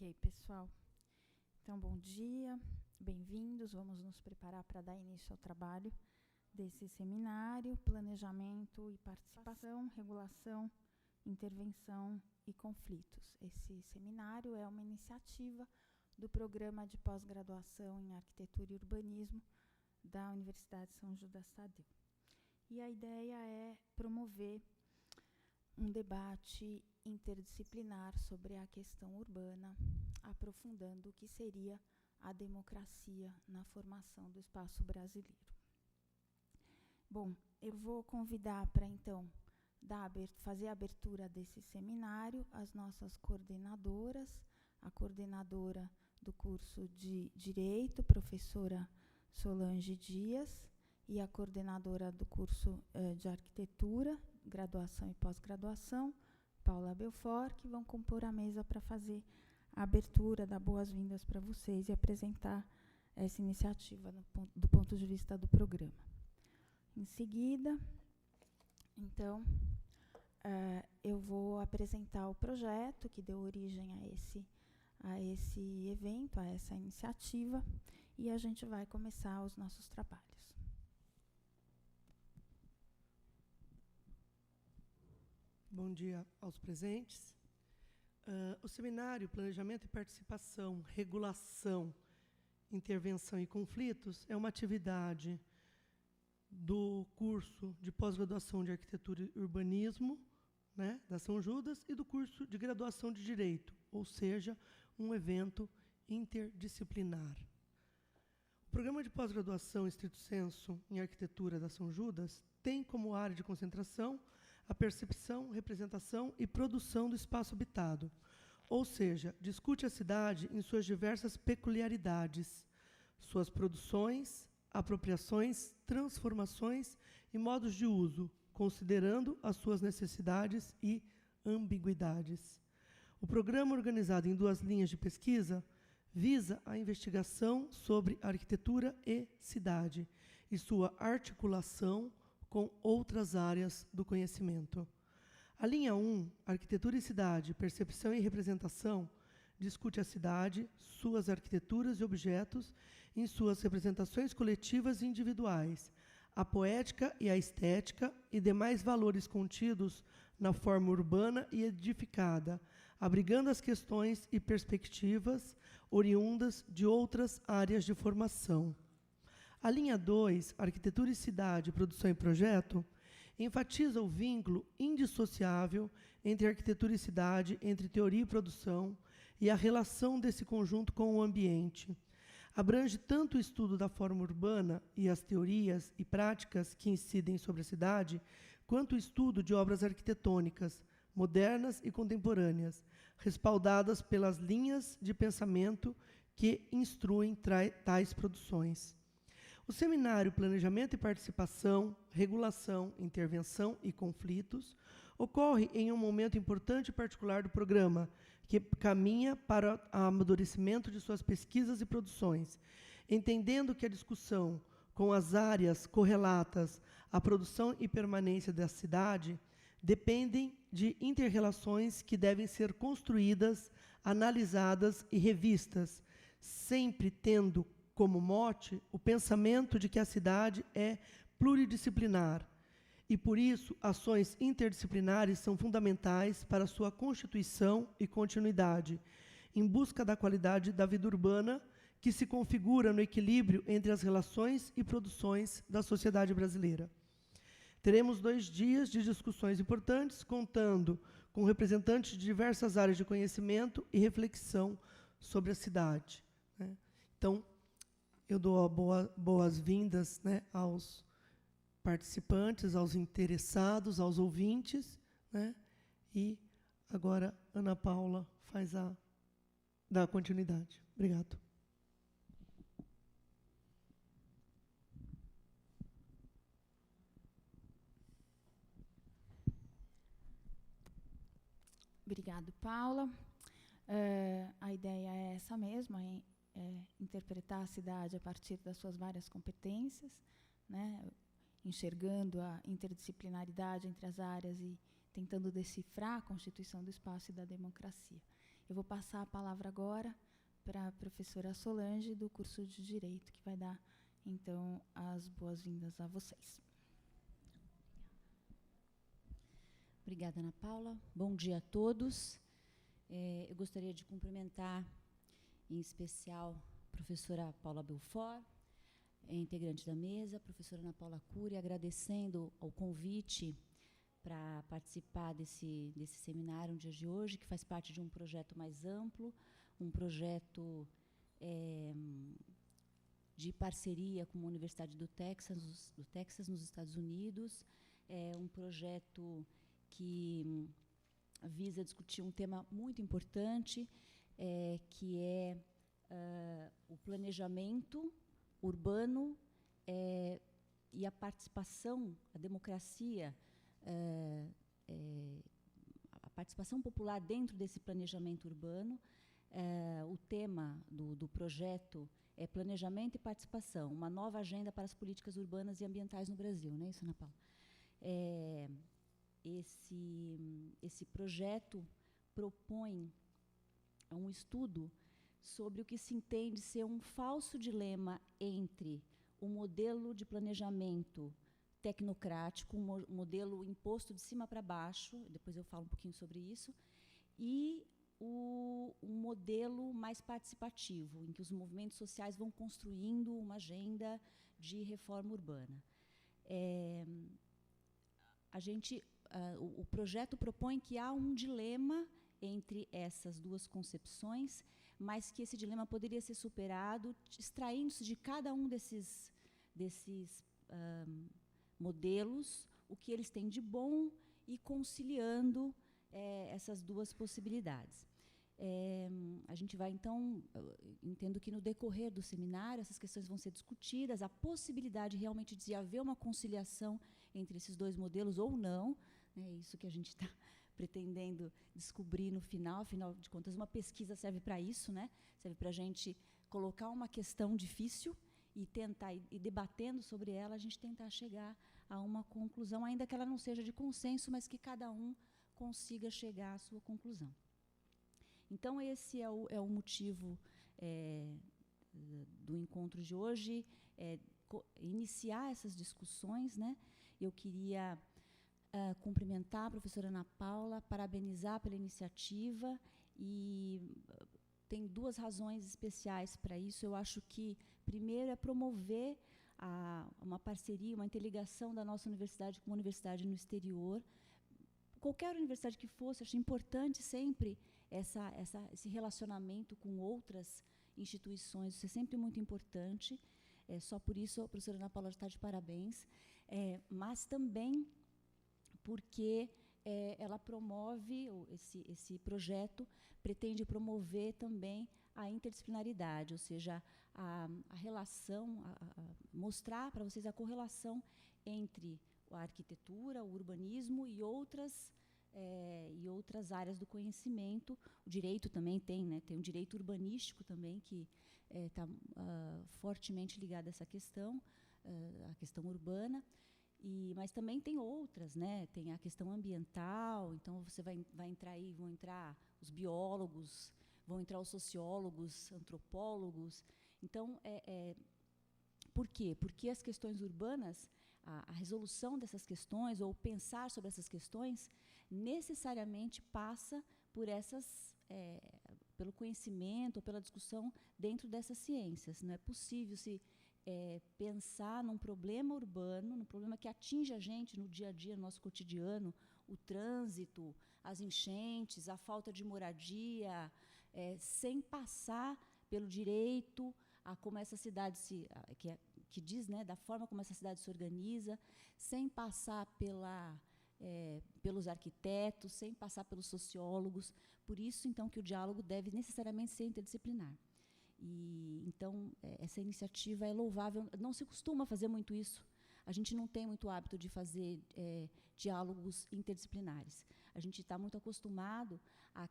Ok, pessoal. Então, bom dia, bem-vindos. Vamos nos preparar para dar início ao trabalho desse seminário, planejamento e participação, regulação, intervenção e conflitos. Esse seminário é uma iniciativa do Programa de Pós-Graduação em Arquitetura e Urbanismo da Universidade São Judas Tadeu. E a ideia é promover um debate interdisciplinar sobre a questão urbana, aprofundando o que seria a democracia na formação do espaço brasileiro. Bom, eu vou convidar para, então, fazer a abertura desse seminário as nossas coordenadoras, a coordenadora do curso de Direito, professora Solange Dias, e a coordenadora do curso de Arquitetura, Graduação e Pós-Graduação, Paula Belfort, que vão compor a mesa para fazer a abertura, dar boas-vindas para vocês e apresentar essa iniciativa do ponto de vista do programa. Em seguida, então, eu vou apresentar o projeto que deu origem a esse evento, a essa iniciativa, e a gente vai começar os nossos trabalhos. Bom dia aos presentes. O seminário Planejamento e Participação, Regulação, Intervenção e Conflitos é uma atividade do curso de pós-graduação de Arquitetura e Urbanismo, né, da São Judas, e do curso de graduação de Direito, ou seja, um evento interdisciplinar. O programa de pós-graduação estrito sensu em Arquitetura da São Judas tem como área de concentração a percepção, representação e produção do espaço habitado, ou seja, discute a cidade em suas diversas peculiaridades, suas produções, apropriações, transformações e modos de uso, considerando as suas necessidades e ambiguidades. O programa, organizado em 2 linhas de pesquisa, visa a investigação sobre arquitetura e cidade e sua articulação com outras áreas do conhecimento. A linha 1, Arquitetura e Cidade, Percepção e Representação, discute a cidade, suas arquiteturas e objetos em suas representações coletivas e individuais, a poética e a estética e demais valores contidos na forma urbana e edificada, abrigando as questões e perspectivas oriundas de outras áreas de formação. A linha 2, Arquitetura e Cidade, Produção e Projeto, enfatiza o vínculo indissociável entre arquitetura e cidade, entre teoria e produção, e a relação desse conjunto com o ambiente. Abrange tanto o estudo da forma urbana e as teorias e práticas que incidem sobre a cidade, quanto o estudo de obras arquitetônicas, modernas e contemporâneas, respaldadas pelas linhas de pensamento que instruem tais produções. O seminário Planejamento e Participação, Regulação, Intervenção e Conflitos ocorre em um momento importante e particular do programa, que caminha para o amadurecimento de suas pesquisas e produções, entendendo que a discussão com as áreas correlatas à produção e permanência da cidade dependem de inter-relações que devem ser construídas, analisadas e revistas, sempre tendo como mote o pensamento de que a cidade é pluridisciplinar e, por isso, ações interdisciplinares são fundamentais para sua constituição e continuidade, em busca da qualidade da vida urbana que se configura no equilíbrio entre as relações e produções da sociedade brasileira. Teremos 2 dias de discussões importantes, contando com representantes de diversas áreas de conhecimento e reflexão sobre a cidade, né? Então, eu dou boas-vindas, né, aos participantes, aos interessados, aos ouvintes, né? E agora Ana Paula dá continuidade. Obrigado. Obrigado, Paula. A ideia é essa mesma, interpretar a cidade a partir das suas várias competências, né, enxergando a interdisciplinaridade entre as áreas e tentando decifrar a constituição do espaço e da democracia. Eu vou passar a palavra agora para a professora Solange, do curso de Direito, que vai dar, então, as boas-vindas a vocês. Obrigada, Ana Paula. Bom dia a todos. Eu gostaria de cumprimentar, em especial, a professora Paula Belfort, integrante da mesa, a professora Ana Paula Cury, agradecendo o convite para participar desse seminário no dia de hoje, que faz parte de um projeto mais amplo, um projeto de parceria com a Universidade do Texas, nos Estados Unidos. É um projeto que visa discutir um tema muito importante, que é o planejamento urbano e a participação, a democracia, a participação popular dentro desse planejamento urbano. O tema do projeto é Planejamento e Participação, uma nova agenda para as políticas urbanas e ambientais no Brasil, não é isso, Ana Paula? Esse projeto propõe um estudo sobre o que se entende ser um falso dilema entre o modelo de planejamento tecnocrático, um modelo imposto de cima para baixo, depois eu falo um pouquinho sobre isso, e um modelo mais participativo, em que os movimentos sociais vão construindo uma agenda de reforma urbana. O projeto propõe que há um dilema entre essas duas concepções, mas que esse dilema poderia ser superado extraindo-se de cada um desses modelos o que eles têm de bom e conciliando essas duas possibilidades. A gente vai, então, entendo que no decorrer do seminário essas questões vão ser discutidas, a possibilidade realmente de haver uma conciliação entre esses dois modelos ou não, é isso que a gente está pretendendo descobrir no final. Afinal de contas, uma pesquisa serve para isso, né? Serve para a gente colocar uma questão difícil e tentar, e debatendo sobre ela, a gente tentar chegar a uma conclusão, ainda que ela não seja de consenso, mas que cada um consiga chegar à sua conclusão. Então, esse é o motivo do encontro de hoje, iniciar essas discussões, né? Eu queria cumprimentar a professora Ana Paula, parabenizar pela iniciativa, e tem duas razões especiais para isso. Eu acho que, primeiro, é promover uma parceria, uma interligação da nossa universidade com uma universidade no exterior. Qualquer universidade que fosse, acho importante sempre esse relacionamento com outras instituições, isso é sempre muito importante. Só por isso a professora Ana Paula está de parabéns. Mas também porque ela promove, esse projeto pretende promover também a interdisciplinaridade, ou seja, a relação, mostrar para vocês a correlação entre a arquitetura, o urbanismo e outras áreas do conhecimento. O direito também tem, né? Tem o direito urbanístico também, que está fortemente ligado a essa questão, a questão urbana. Mas também tem outras, né? Tem a questão ambiental, então você vai entrar aí, vão entrar os biólogos, vão entrar os sociólogos, antropólogos. Então, por quê? Porque as questões urbanas, a resolução dessas questões, ou pensar sobre essas questões, necessariamente passa por pelo conhecimento, ou pela discussão dentro dessas ciências. Não é possível se pensar num problema urbano, num problema que atinge a gente no dia a dia, no nosso cotidiano, o trânsito, as enchentes, a falta de moradia, sem passar pelo direito a como essa cidade que diz, né, da forma como essa cidade se organiza, sem passar pelos arquitetos, sem passar pelos sociólogos. Por isso, então, que o diálogo deve necessariamente ser interdisciplinar. Então, essa iniciativa é louvável. Não se costuma fazer muito isso. A gente não tem muito hábito de fazer diálogos interdisciplinares. A gente está muito acostumado a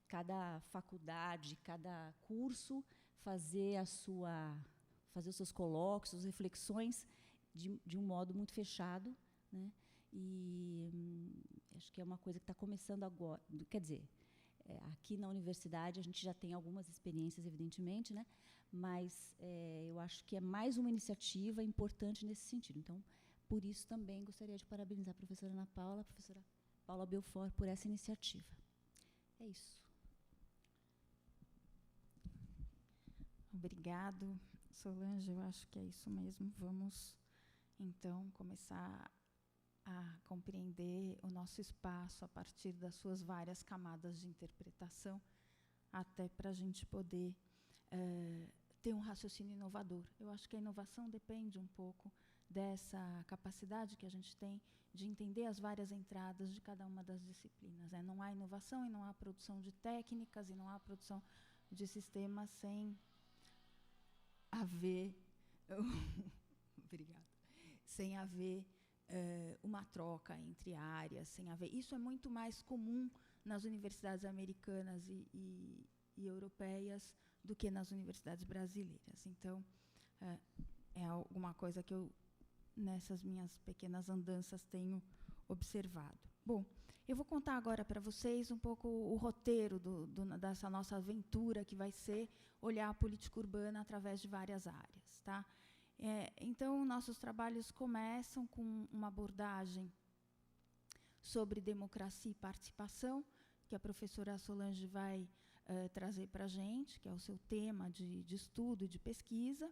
cada faculdade, cada curso, fazer os seus colóquios, suas reflexões de um modo muito fechado, né? Acho que é uma coisa que está começando agora. Quer dizer, aqui na universidade a gente já tem algumas experiências, evidentemente, né? Mas eu acho que é mais uma iniciativa importante nesse sentido. Então, por isso também gostaria de parabenizar a professora Ana Paula, a professora Paula Belfort, por essa iniciativa. É isso. Obrigado, Solange. Eu acho que é isso mesmo. Vamos, então, começar a compreender o nosso espaço a partir das suas várias camadas de interpretação, até para a gente poder ter um raciocínio inovador. Eu acho que a inovação depende um pouco dessa capacidade que a gente tem de entender as várias entradas de cada uma das disciplinas. Não há inovação e não há produção de técnicas e não há produção de sistemas sem haver obrigada, sem haver uma troca entre áreas, sem haver. Isso é muito mais comum nas universidades americanas e europeias do que nas universidades brasileiras. Então, é alguma coisa que eu, nessas minhas pequenas andanças, tenho observado. Bom, eu vou contar agora para vocês um pouco o roteiro dessa nossa aventura, que vai ser olhar a política urbana através de várias áreas. Tá? Então, nossos trabalhos começam com uma abordagem sobre democracia e participação, que a professora Solange vai trazer para a gente, que é o seu tema de estudo e de pesquisa.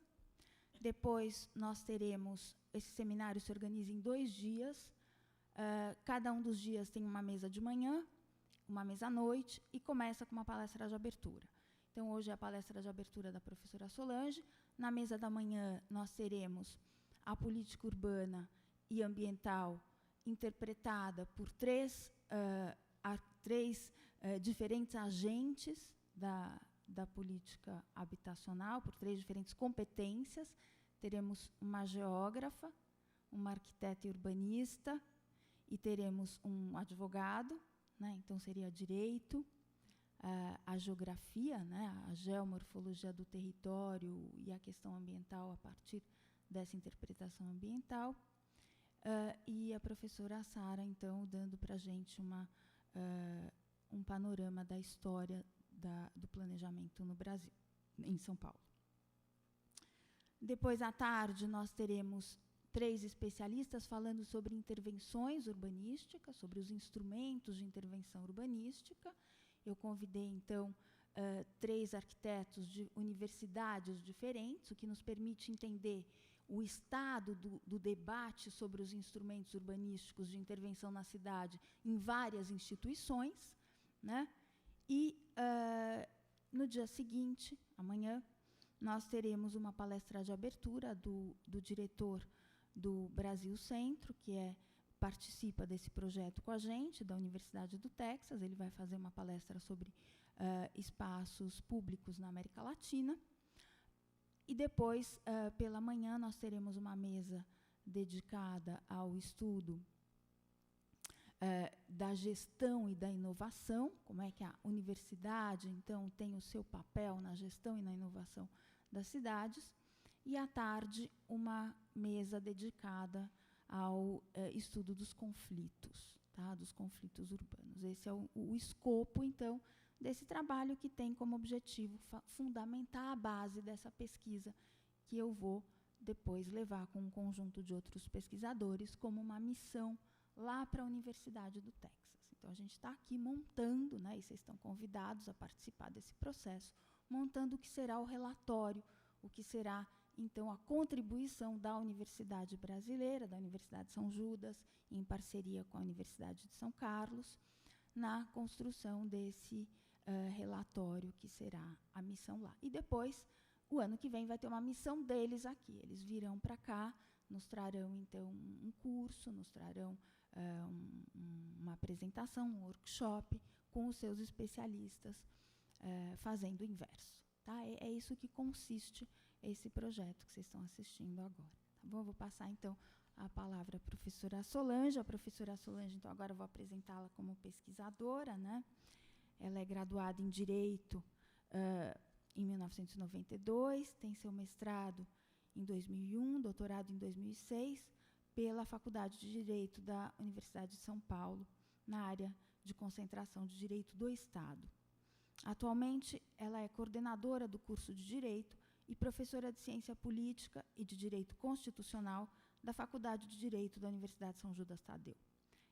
Depois, nós teremos, esse seminário se organiza em 2 dias, cada um dos dias tem uma mesa de manhã, uma mesa à noite, e começa com uma palestra de abertura. Então, hoje é a palestra de abertura da professora Solange. Na mesa da manhã, nós teremos a política urbana e ambiental interpretada por três diferentes agentes da política habitacional, por 3 diferentes competências. Teremos uma geógrafa, uma arquiteta e urbanista, e teremos um advogado, né? Então seria direito, a geografia, né? A geomorfologia do território e a questão ambiental a partir dessa interpretação ambiental, e a professora Sara, então, dando para a gente um panorama da história do planejamento no Brasil, em São Paulo. Depois, à tarde, nós teremos 3 especialistas falando sobre intervenções urbanísticas, sobre os instrumentos de intervenção urbanística. Eu convidei, então, 3 arquitetos de universidades diferentes, o que nos permite entender o estado do debate sobre os instrumentos urbanísticos de intervenção na cidade em várias instituições, né? E, no dia seguinte, amanhã, nós teremos uma palestra de abertura do diretor do Brasil Centro, que participa desse projeto com a gente, da Universidade do Texas. Ele vai fazer uma palestra sobre espaços públicos na América Latina. E depois, pela manhã, nós teremos uma mesa dedicada ao estudo da gestão e da inovação, como é que a universidade, então, tem o seu papel na gestão e na inovação das cidades. E, à tarde, uma mesa dedicada ao estudo dos conflitos, tá? Dos conflitos urbanos. Esse é o escopo, então, desse trabalho, que tem como objetivo fundamentar a base dessa pesquisa, que eu vou depois levar com um conjunto de outros pesquisadores como uma missão lá para a Universidade do Texas. Então, a gente está aqui montando, né, e vocês estão convidados a participar desse processo, montando o que será o relatório, o que será, então, a contribuição da Universidade Brasileira, da Universidade de São Judas, em parceria com a Universidade de São Carlos, na construção desse relatório, que será a missão lá. E depois, o ano que vem, vai ter uma missão deles aqui. Eles virão para cá, nos trarão, então, um curso, nos trarão uma apresentação, um workshop, com os seus especialistas, fazendo o inverso. Tá? É isso que consiste esse projeto que vocês estão assistindo agora. Tá bom? Eu vou passar, então, a palavra à professora Solange. A professora Solange, então, agora eu vou apresentá-la como pesquisadora, né? Ela é graduada em Direito em 1992, tem seu mestrado em 2001, doutorado em 2006, pela Faculdade de Direito da Universidade de São Paulo, na área de concentração de direito do Estado. Atualmente, ela é coordenadora do curso de Direito e professora de Ciência Política e de Direito Constitucional da Faculdade de Direito da Universidade São Judas Tadeu.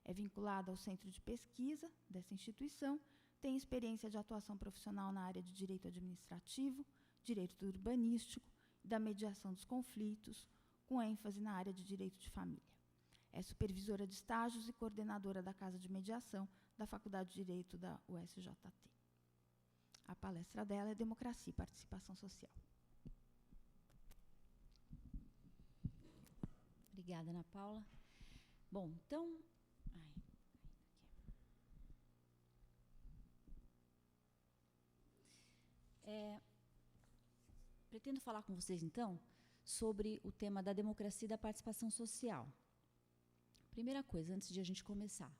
É vinculada ao centro de pesquisa dessa instituição, tem experiência de atuação profissional na área de Direito Administrativo, Direito Urbanístico e da mediação dos conflitos, com ênfase na área de Direito de Família. É supervisora de estágios e coordenadora da Casa de Mediação da Faculdade de Direito da USJT. A palestra dela é Democracia e Participação Social. Obrigada, Ana Paula. Bom, então... pretendo falar com vocês, então, sobre o tema da democracia e da participação social. Primeira coisa, antes de a gente começar,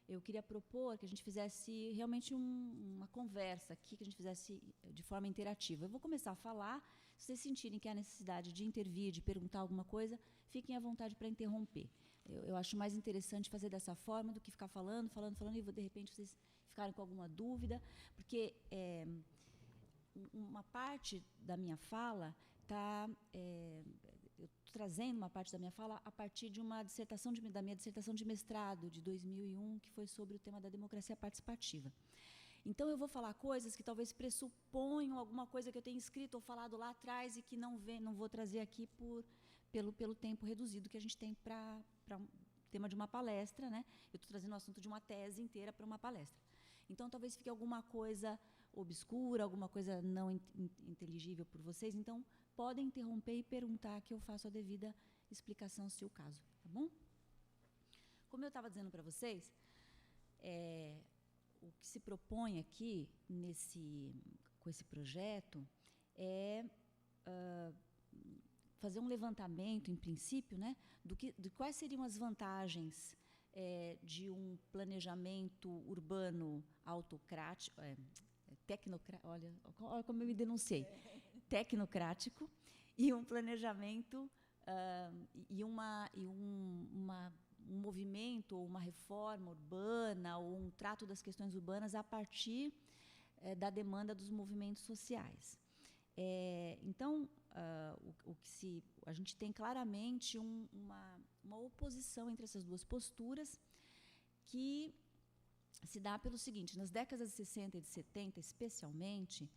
eu queria propor que a gente fizesse realmente uma conversa aqui, que a gente fizesse de forma interativa. Eu vou começar a falar, se vocês sentirem que há necessidade de intervir, de perguntar alguma coisa, fiquem à vontade para interromper. Eu acho mais interessante fazer dessa forma do que ficar falando, e de repente vocês ficarem com alguma dúvida, porque uma parte da minha fala está... eu estou trazendo uma parte da minha fala a partir de uma dissertação da minha dissertação de mestrado de 2001, que foi sobre o tema da democracia participativa. Então, eu vou falar coisas que talvez pressuponham alguma coisa que eu tenha escrito ou falado lá atrás e que não vou trazer aqui pelo tempo reduzido que a gente tem para o tema de uma palestra, né? Eu estou trazendo o assunto de uma tese inteira para uma palestra. Então, talvez fique alguma coisa obscura, alguma coisa não inteligível por vocês. Então, podem interromper e perguntar, que eu faço a devida explicação, se o caso, tá bom? Como eu estava dizendo para vocês, o que se propõe aqui com esse projeto é fazer um levantamento, em princípio, né, de quais seriam as vantagens de um planejamento urbano autocrático, olha como eu me denunciei, tecnocrático, e um planejamento um movimento, ou uma reforma urbana, ou um trato das questões urbanas a partir da demanda dos movimentos sociais. Então, a gente tem claramente uma oposição entre essas duas posturas, que se dá pelo seguinte: nas décadas de 60 e de 70, especialmente,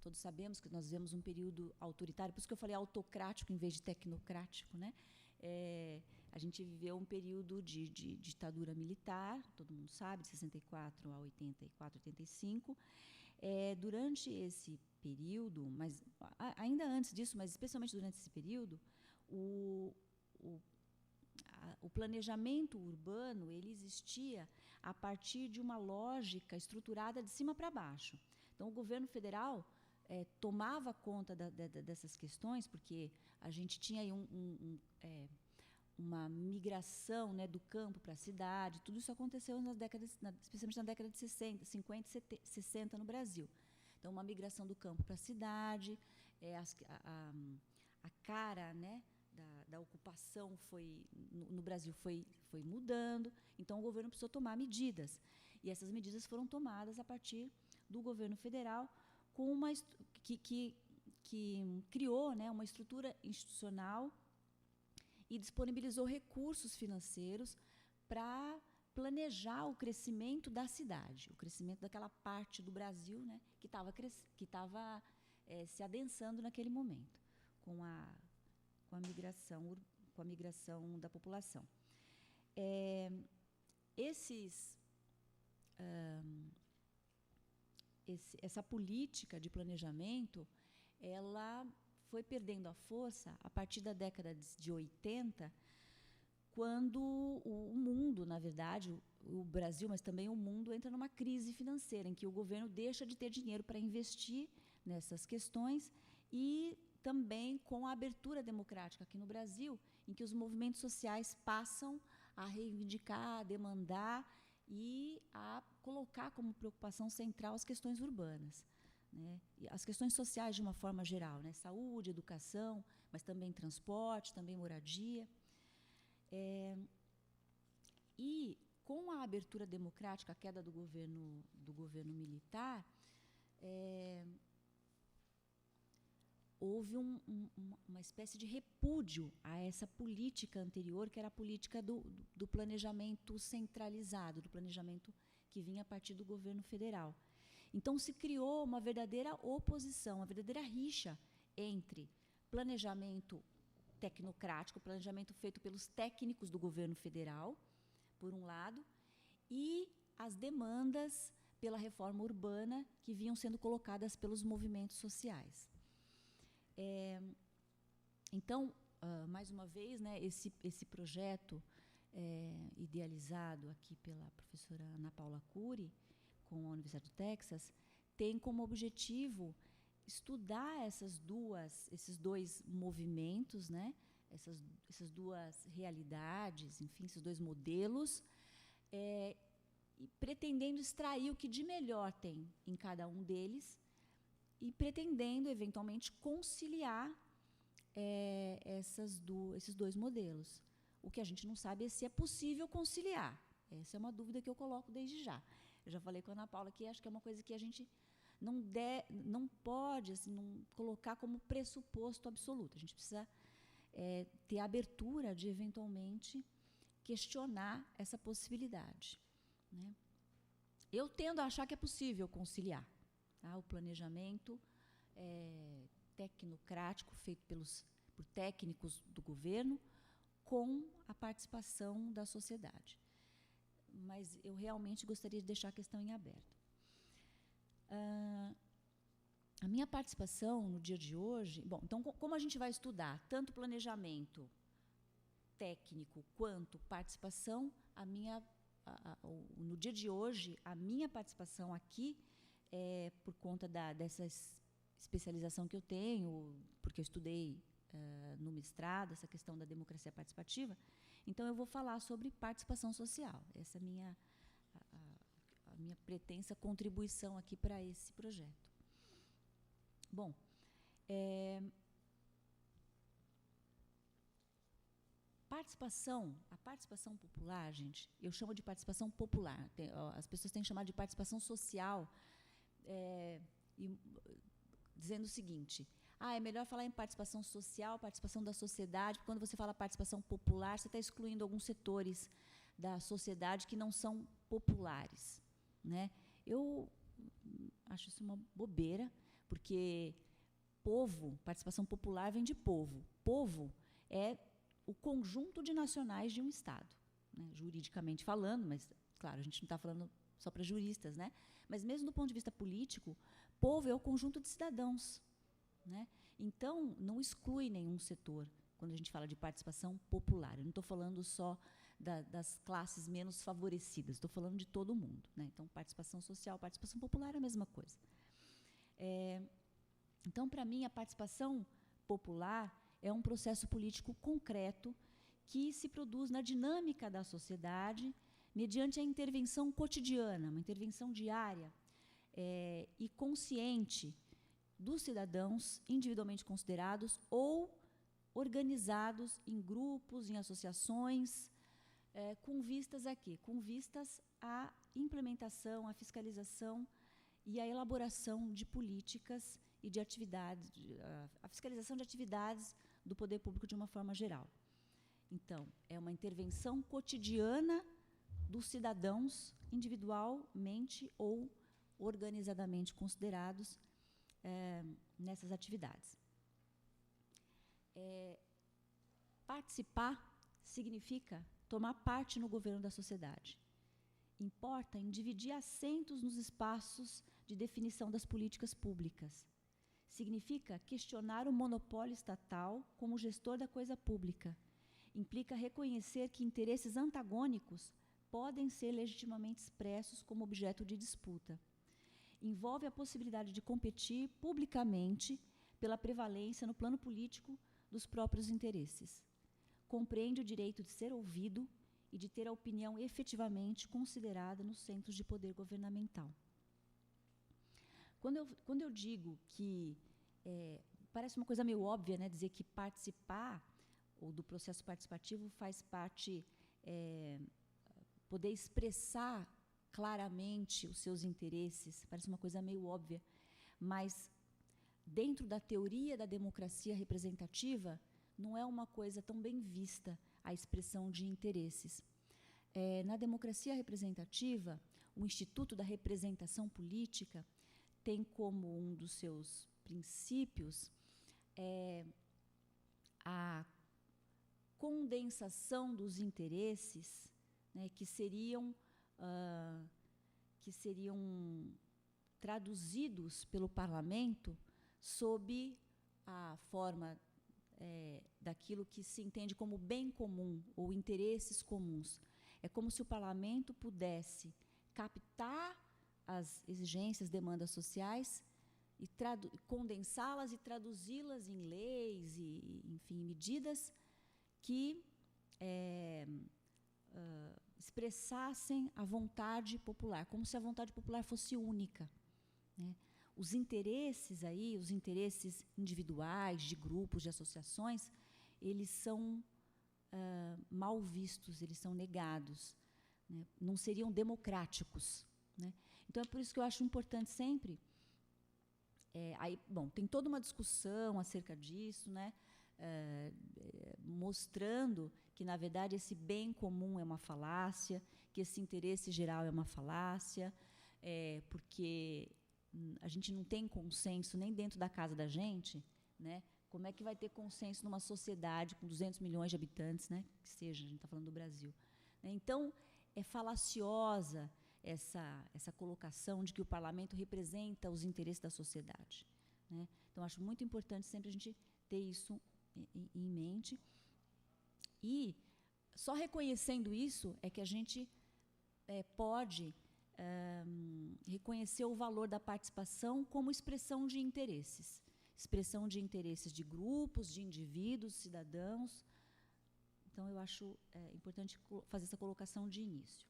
todos sabemos que nós vivemos um período autoritário, por isso que eu falei autocrático em vez de tecnocrático, né? A gente viveu um período de ditadura militar, todo mundo sabe, de 64 a 84, 85. Durante esse período, mas ainda antes disso, mas especialmente durante esse período, o planejamento urbano ele existia a partir de uma lógica estruturada de cima para baixo. Então, o governo federal tomava conta dessas questões, porque a gente tinha aí uma migração, né, do campo para a cidade. Tudo isso aconteceu especialmente na década de 60, 50 e 60 no Brasil. Então, uma migração do campo para a cidade, a cara, né, da ocupação no Brasil foi mudando. Então, o governo precisou tomar medidas. E essas medidas foram tomadas a partir do governo federal, que criou, né, uma estrutura institucional e disponibilizou recursos financeiros para planejar o crescimento da cidade, o crescimento daquela parte do Brasil, né, que estava se adensando naquele momento, com a migração da população. Essa política de planejamento, ela foi perdendo a força a partir da década de 80, quando o mundo, na verdade, o Brasil, mas também o mundo, entra numa crise financeira, em que o governo deixa de ter dinheiro para investir nessas questões, e também com a abertura democrática aqui no Brasil, em que os movimentos sociais passam a reivindicar, a demandar e a colocar como preocupação central as questões urbanas, né? E as questões sociais de uma forma geral, né? Saúde, educação, mas também transporte, também moradia. E, com a abertura democrática, a queda do governo militar, houve uma espécie de repúdio a essa política anterior, que era a política do planejamento centralizado, do planejamento que vinha a partir do governo federal. Então, se criou uma verdadeira oposição, uma verdadeira rixa entre planejamento tecnocrático, planejamento feito pelos técnicos do governo federal, por um lado, e as demandas pela reforma urbana que vinham sendo colocadas pelos movimentos sociais. Então, mais uma vez, né, esse projeto idealizado aqui pela professora Ana Paula Cury, com a Universidade do Texas, tem como objetivo estudar esses dois movimentos, né, essas duas realidades, enfim, esses dois modelos, e pretendendo extrair o que de melhor tem em cada um deles e pretendendo, eventualmente, conciliar esses dois modelos. O que a gente não sabe é se é possível conciliar. Essa é uma dúvida que eu coloco desde já. Eu já falei com a Ana Paula que acho que é uma coisa que a gente não pode assim, não colocar como pressuposto absoluto. A gente precisa ter a abertura de, eventualmente, questionar essa possibilidade, né? Eu tendo a achar que é possível conciliar, tá, o planejamento tecnocrático feito por técnicos do governo com a participação da sociedade. Mas eu realmente gostaria de deixar a questão em aberto. A minha participação no dia de hoje... Bom, então, como a gente vai estudar tanto planejamento técnico quanto participação, no dia de hoje, a minha participação aqui, por conta dessa especialização que eu tenho, porque eu estudei no mestrado, essa questão da democracia participativa, então eu vou falar sobre participação social. Essa é a minha pretensa contribuição aqui para esse projeto. Bom, a participação popular, gente, eu chamo de participação popular. As pessoas têm que chamar de participação social, dizendo o seguinte: é melhor falar em participação social, participação da sociedade, porque quando você fala participação popular, você está excluindo alguns setores da sociedade que não são populares, né? Eu acho isso uma bobeira, porque participação popular vem de povo. Povo é o conjunto de nacionais de um Estado, né, juridicamente falando, mas, claro, a gente não está falando só para juristas, né? Mas mesmo do ponto de vista político, povo é o conjunto de cidadãos, né? Então, não exclui nenhum setor quando a gente fala de participação popular. Eu não estou falando só das classes menos favorecidas, estou falando de todo mundo, né? Então, participação social, participação popular é a mesma coisa. Então, para mim, a participação popular é um processo político concreto que se produz na dinâmica da sociedade mediante a intervenção cotidiana, uma intervenção diária e consciente dos cidadãos individualmente considerados ou organizados em grupos, em associações, com vistas a quê? Com vistas à implementação, à fiscalização e à elaboração de políticas e de atividades, a fiscalização de atividades do poder público de uma forma geral. Então, é uma intervenção cotidiana dos cidadãos individualmente ou organizadamente considerados nessas atividades. Participar significa tomar parte no governo da sociedade. Importa em dividir assentos nos espaços de definição das políticas públicas. Significa questionar o monopólio estatal como gestor da coisa pública. Implica reconhecer que interesses antagônicos podem ser legitimamente expressos como objeto de disputa. Envolve a possibilidade de competir publicamente pela prevalência no plano político dos próprios interesses. Compreende o direito de ser ouvido e de ter a opinião efetivamente considerada nos centros de poder governamental. Quando eu digo que, parece uma coisa meio óbvia, né, dizer que participar, ou do processo participativo, faz parte, poder expressar claramente os seus interesses. Parece uma coisa meio óbvia, mas dentro da teoria da democracia representativa, não é uma coisa tão bem vista a expressão de interesses. Na democracia representativa, o Instituto da Representação Política tem como um dos seus princípios a condensação dos interesses, né, que seriam traduzidos pelo parlamento sob a forma daquilo que se entende como bem comum ou interesses comuns. É como se o parlamento pudesse captar as exigências, demandas sociais e condensá-las e traduzi-las em leis e, enfim, medidas que expressassem a vontade popular, como se a vontade popular fosse única, né? Os interesses aí, os interesses individuais, de grupos, de associações, eles são mal vistos, eles são negados, né? Não seriam democráticos, né? Então, é por isso que eu acho importante sempre... tem toda uma discussão acerca disso, né? Mostrando que, na verdade, esse bem comum é uma falácia, que esse interesse geral é uma falácia, porque a gente não tem consenso nem dentro da casa da gente, né? Como é que vai ter consenso numa sociedade com 200 milhões de habitantes, né? Que seja, a gente está falando do Brasil, né? Então, é falaciosa essa colocação de que o parlamento representa os interesses da sociedade, né? Então, acho muito importante sempre a gente ter isso em mente. E só reconhecendo isso é que a gente pode reconhecer o valor da participação como expressão de interesses de grupos, de indivíduos, cidadãos. Então, eu acho importante fazer essa colocação de início.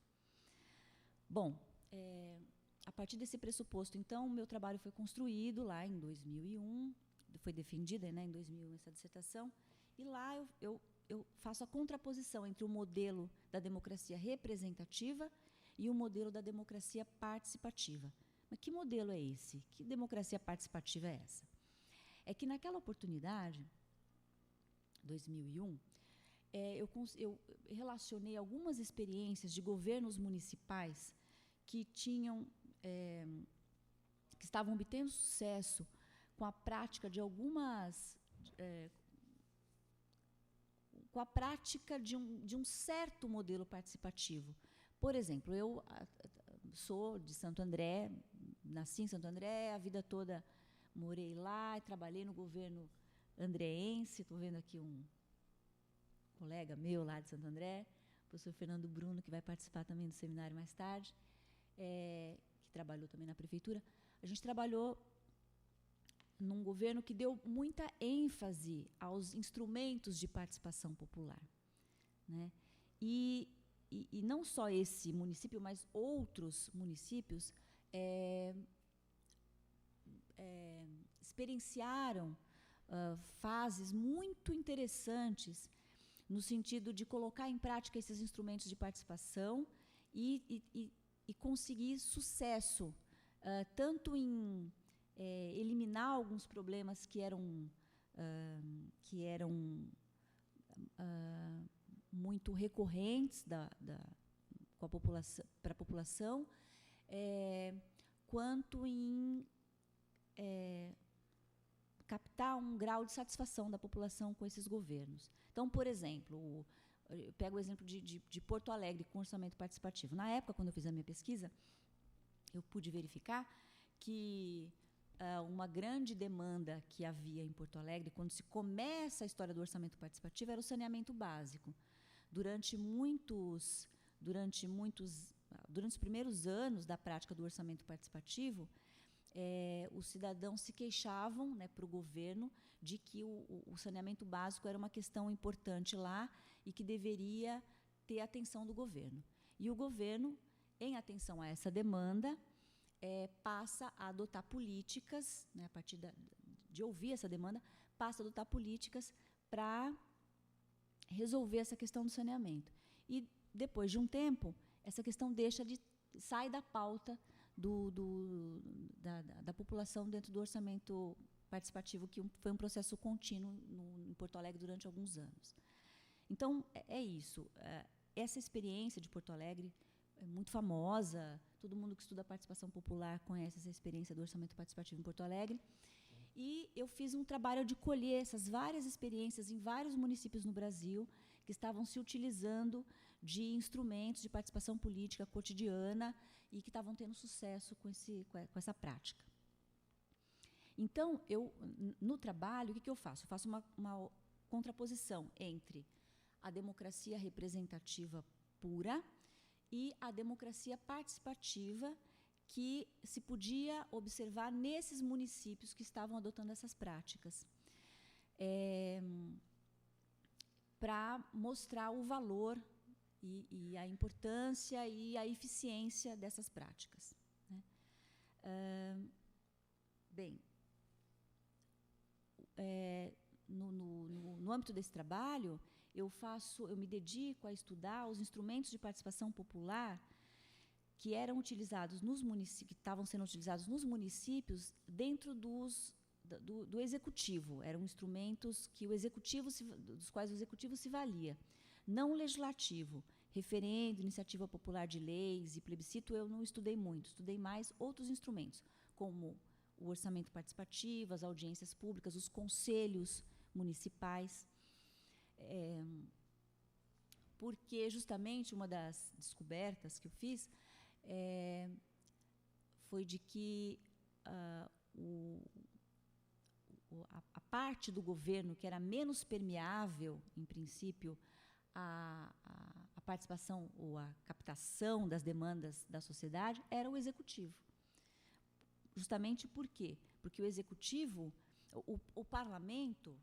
Bom, a partir desse pressuposto, então, o meu trabalho foi construído lá em 2001, foi defendida, né, em 2001 essa dissertação, e lá eu faço a contraposição entre o modelo da democracia representativa e o modelo da democracia participativa. Mas que modelo é esse? Que democracia participativa é essa? É que naquela oportunidade, 2001, eu relacionei algumas experiências de governos municipais que estavam obtendo sucesso com a prática de com a prática de um certo modelo participativo. Por exemplo, eu sou de Santo André, nasci em Santo André, a vida toda morei lá e trabalhei no governo andreense. Estou vendo aqui um colega meu lá de Santo André, o professor Fernando Bruno, que vai participar também do seminário mais tarde, que trabalhou também na prefeitura. A gente trabalhou num governo que deu muita ênfase aos instrumentos de participação popular, né? E não só esse município, mas outros municípios experienciaram fases muito interessantes no sentido de colocar em prática esses instrumentos de participação e conseguir sucesso, tanto em eliminar alguns problemas que eram muito recorrentes para a população, quanto em captar um grau de satisfação da população com esses governos. Então, por exemplo, eu pego o exemplo de Porto Alegre com orçamento participativo. Na época, quando eu fiz a minha pesquisa, eu pude verificar que uma grande demanda que havia em Porto Alegre, quando se começa a história do orçamento participativo, era o saneamento básico. Durante os primeiros anos da prática do orçamento participativo, os cidadãos se queixavam, né, para o governo de que o saneamento básico era uma questão importante lá e que deveria ter atenção do governo. E o governo, em atenção a essa demanda, passa a adotar políticas, né, a partir de ouvir essa demanda, passa a adotar políticas para resolver essa questão do saneamento. E, depois de um tempo, essa questão sai da pauta da população dentro do orçamento participativo, que foi um processo contínuo em Porto Alegre durante alguns anos. Então, é isso. Essa experiência de Porto Alegre é muito famosa, todo mundo que estuda participação popular conhece essa experiência do orçamento participativo em Porto Alegre, e eu fiz um trabalho de colher essas várias experiências em vários municípios no Brasil que estavam se utilizando de instrumentos de participação política cotidiana e que estavam tendo sucesso com essa prática. Então, no trabalho, o que eu faço? Eu faço uma contraposição entre a democracia representativa pura e a democracia participativa que se podia observar nesses municípios que estavam adotando essas práticas, para mostrar o valor e a importância e a eficiência dessas práticas, né? Bem, no âmbito desse trabalho, eu me dedico a estudar os instrumentos de participação popular que eram utilizados que estavam sendo utilizados nos municípios dentro do executivo. Eram instrumentos dos quais o executivo se valia. Não o legislativo. Referendo, iniciativa popular de leis e plebiscito, eu não estudei muito. Estudei mais outros instrumentos, como o orçamento participativo, as audiências públicas, os conselhos municipais. Porque, justamente, uma das descobertas que eu fiz foi de que a parte do governo que era menos permeável, em princípio, a participação ou a captação das demandas da sociedade era o executivo. Justamente por quê? Porque o executivo, o parlamento,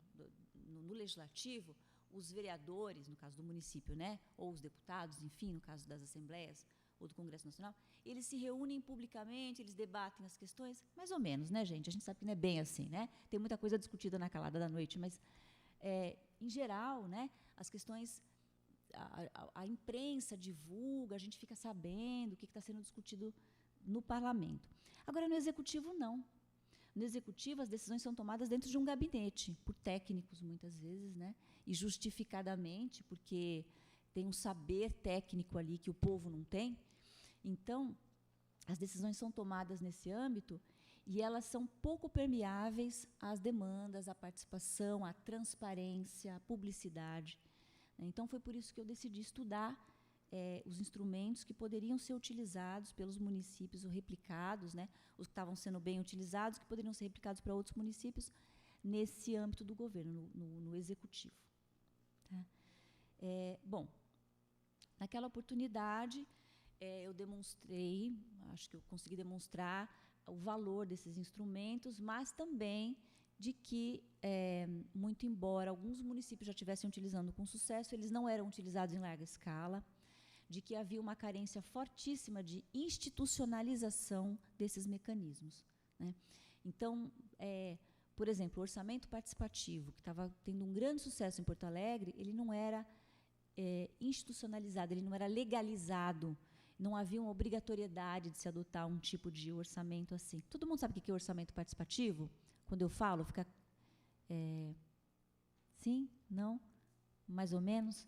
no legislativo, os vereadores, no caso do município, né, ou os deputados, enfim, no caso das assembleias ou do Congresso Nacional, eles se reúnem publicamente, eles debatem as questões, mais ou menos, né, gente? A gente sabe que não é bem assim, né? Tem muita coisa discutida na calada da noite, mas, em geral, né, as questões, a imprensa divulga, a gente fica sabendo o que está sendo discutido no parlamento. Agora, no executivo, não. No executivo, as decisões são tomadas dentro de um gabinete, por técnicos, muitas vezes, né? E justificadamente, porque tem um saber técnico ali que o povo não tem. Então, as decisões são tomadas nesse âmbito e elas são pouco permeáveis às demandas, à participação, à transparência, à publicidade. Então, foi por isso que eu decidi estudar os instrumentos que poderiam ser utilizados pelos municípios ou replicados, né, os que estavam sendo bem utilizados, que poderiam ser replicados para outros municípios nesse âmbito do governo, no executivo. Tá? Bom, naquela oportunidade, eu demonstrei, acho que eu consegui demonstrar o valor desses instrumentos, mas também de que, muito embora alguns municípios já estivessem utilizando com sucesso, eles não eram utilizados em larga escala, de que havia uma carência fortíssima de institucionalização desses mecanismos, né? Então, por exemplo, o orçamento participativo, que estava tendo um grande sucesso em Porto Alegre, ele não era institucionalizado, ele não era legalizado, não havia uma obrigatoriedade de se adotar um tipo de orçamento assim. Todo mundo sabe o que é orçamento participativo? Quando eu falo, fica... sim? Não? Mais ou menos?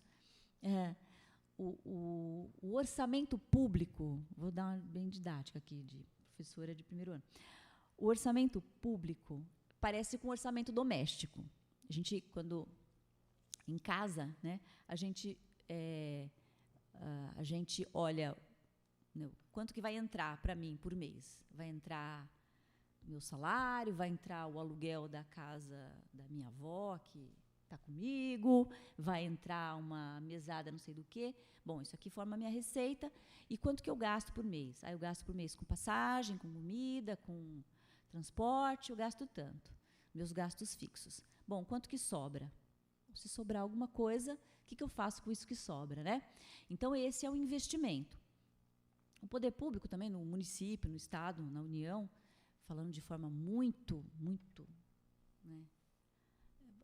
O orçamento público, vou dar uma bem didática aqui, de professora de primeiro ano. O orçamento público parece com o orçamento doméstico. A gente, quando em casa, né, a gente olha, né, quanto que vai entrar para mim por mês. Vai entrar meu salário, vai entrar o aluguel da casa da minha avó, que está comigo, vai entrar uma mesada não sei do quê. Bom, isso aqui forma a minha receita. E quanto que eu gasto por mês? Aí eu gasto por mês com passagem, com comida, com transporte, eu gasto tanto. Meus gastos fixos. Bom, quanto que sobra? Se sobrar alguma coisa, o que eu faço com isso que sobra, né? Então, esse é o investimento. O poder público também, no município, no Estado, na União, falando de forma muito, né,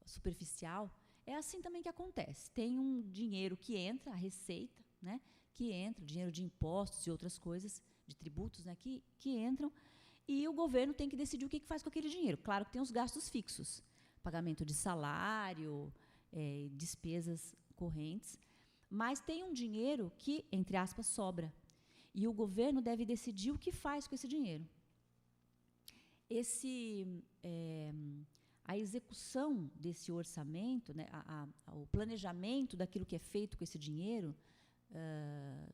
superficial, é assim também que acontece. Tem um dinheiro que entra, a receita, né, que entra, dinheiro de impostos e outras coisas, de tributos, né, que entram, e o governo tem que decidir o que faz com aquele dinheiro. Claro que tem os gastos fixos, pagamento de salário, despesas correntes, mas tem um dinheiro que, entre aspas, sobra. E o governo deve decidir o que faz com esse dinheiro. A execução desse orçamento, né, o planejamento daquilo que é feito com esse dinheiro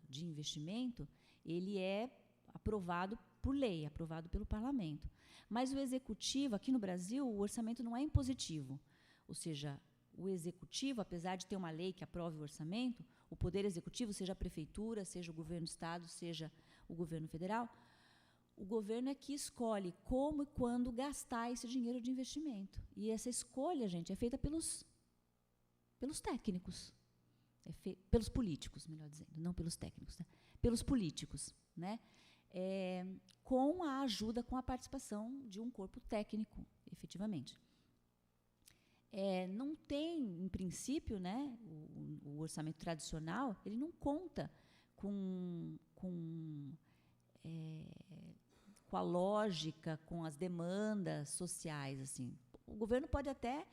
de investimento, ele é aprovado por lei, aprovado pelo parlamento. Mas o executivo, aqui no Brasil, o orçamento não é impositivo. Ou seja, o executivo, apesar de ter uma lei que aprove o orçamento, o poder executivo, seja a prefeitura, seja o governo do estado, seja o governo federal, o governo é que escolhe como e quando gastar esse dinheiro de investimento. E essa escolha, gente, é feita pelos técnicos, pelos políticos, melhor dizendo, não pelos técnicos, né? Pelos políticos, né? Com a ajuda, com a participação de um corpo técnico, efetivamente. Não tem, em princípio, né, o orçamento tradicional, ele não conta com a lógica, com as demandas sociais, assim. O governo pode até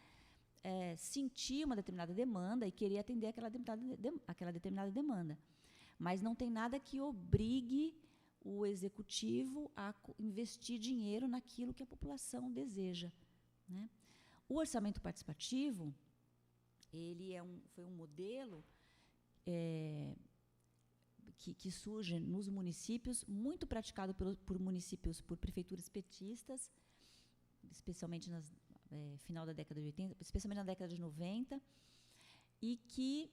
sentir uma determinada demanda e querer atender aquela determinada demanda, mas não tem nada que obrigue o executivo a investir dinheiro naquilo que a população deseja, né? O orçamento participativo, ele foi um modelo que surge nos municípios, muito praticado por municípios, por prefeituras petistas, especialmente no final da década de 80, especialmente na década de 90, e que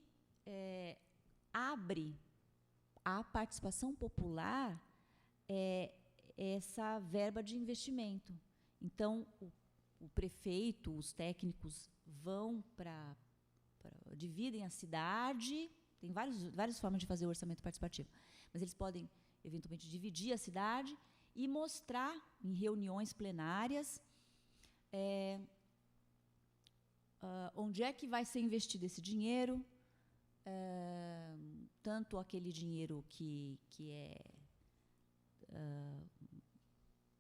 abre à participação popular essa verba de investimento. Então, o prefeito, os técnicos vão dividem a cidade. Tem várias formas de fazer o orçamento participativo, mas eles podem, eventualmente, dividir a cidade e mostrar, em reuniões plenárias, onde é que vai ser investido esse dinheiro, tanto aquele dinheiro que é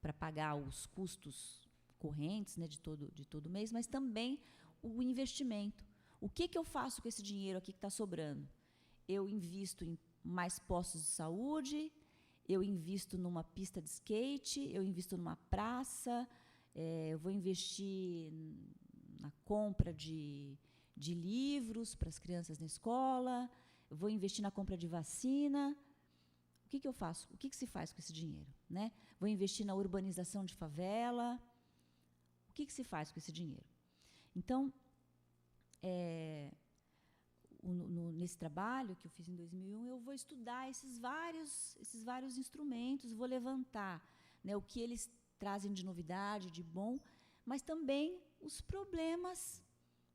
para pagar os custos correntes, né, de todo mês, mas também o investimento. O que eu faço com esse dinheiro aqui que está sobrando? Eu invisto em mais postos de saúde, eu invisto numa pista de skate, eu invisto numa praça, eu vou investir na compra de livros para as crianças na escola, eu vou investir na compra de vacina. O que eu faço? O que se faz com esse dinheiro, né? Vou investir na urbanização de favela. O que se faz com esse dinheiro? Então, nesse trabalho que eu fiz em 2001, eu vou estudar esses vários instrumentos, vou levantar, né, o que eles trazem de novidade, de bom, mas também os problemas,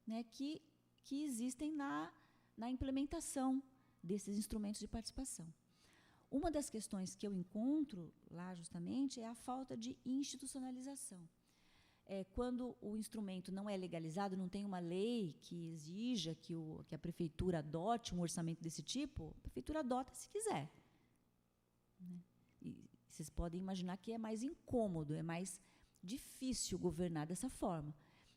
né, que existem na implementação desses instrumentos de participação. Uma das questões que eu encontro lá, justamente, é a falta de institucionalização. Quando o instrumento não é legalizado, não tem uma lei que exija que a prefeitura adote um orçamento desse tipo, a prefeitura adota se quiser, né? E vocês podem imaginar que é mais incômodo, é mais difícil governar dessa forma.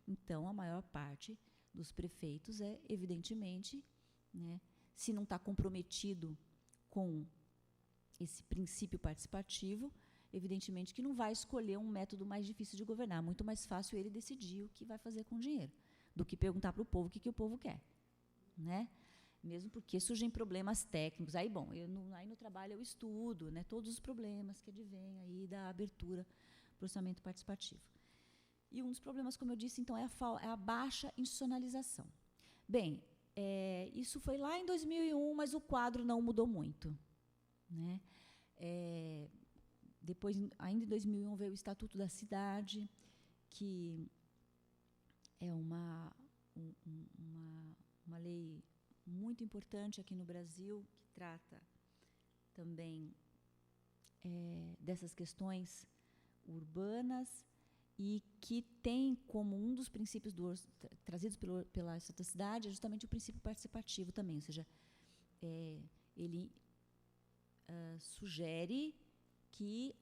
Então, a maior parte dos prefeitos evidentemente, né, se não está comprometido com esse princípio participativo, evidentemente que não vai escolher um método mais difícil de governar. Muito mais fácil ele decidir o que vai fazer com o dinheiro, do que perguntar para o povo o que o povo quer, né? Mesmo porque surgem problemas técnicos. Aí, bom, aí no trabalho eu estudo, né, todos os problemas que advêm aí da abertura para o orçamento participativo. E um dos problemas, como eu disse, então, é a baixa institucionalização. Bem, isso foi lá em 2001, mas o quadro não mudou muito, né? Depois, ainda em 2001, veio o Estatuto da Cidade, que é uma lei muito importante aqui no Brasil, que trata também dessas questões urbanas e que tem como um dos princípios trazidos pela Estatuto da Cidade justamente o princípio participativo também, ou seja, ele sugere que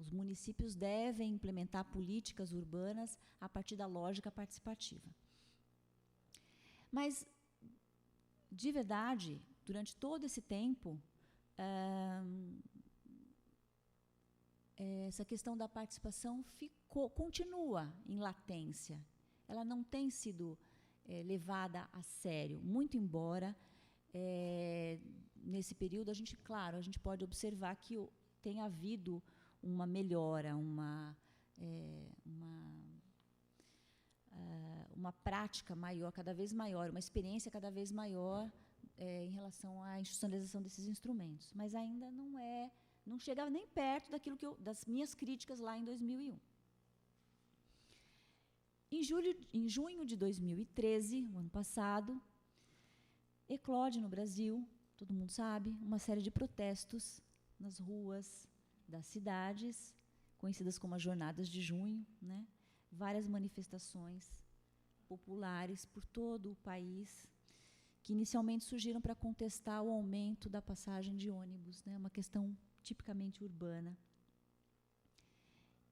os municípios devem implementar políticas urbanas a partir da lógica participativa. Mas, de verdade, durante todo esse tempo, essa questão da participação continua em latência. Ela não tem sido levada a sério, muito embora nesse período a gente pode observar que tem havido uma melhora, uma prática maior, cada vez maior, uma experiência cada vez maior em relação à institucionalização desses instrumentos, mas ainda não chegava nem perto daquilo das minhas críticas lá em 2001. Em junho de 2013, o ano passado, eclode no Brasil, todo mundo sabe, uma série de protestos nas ruas das cidades, conhecidas como as Jornadas de Junho, né? Várias manifestações populares por todo o país, que inicialmente surgiram para contestar o aumento da passagem de ônibus, né? Uma questão tipicamente urbana.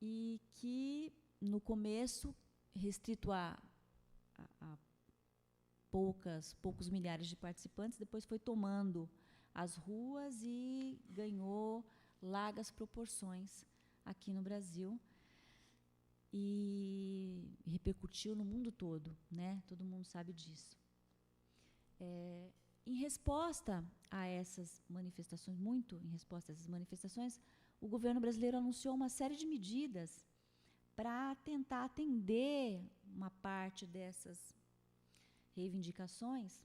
E que, no começo, restrito a poucos milhares de participantes, depois foi tomando as ruas e ganhou largas proporções aqui no Brasil e repercutiu no mundo todo, né? Todo mundo sabe disso. Em resposta a essas manifestações, o governo brasileiro anunciou uma série de medidas para tentar atender uma parte dessas reivindicações,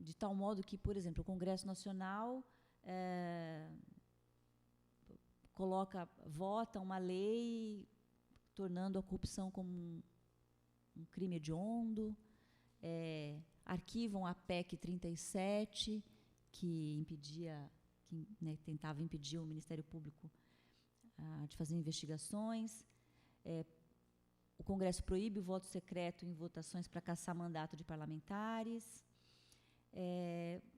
de tal modo que, por exemplo, o Congresso Nacional vota uma lei tornando a corrupção como um crime hediondo, arquivam a PEC 37, que tentava impedir o Ministério Público de fazer investigações. O Congresso proíbe o voto secreto em votações para cassar mandato de parlamentares.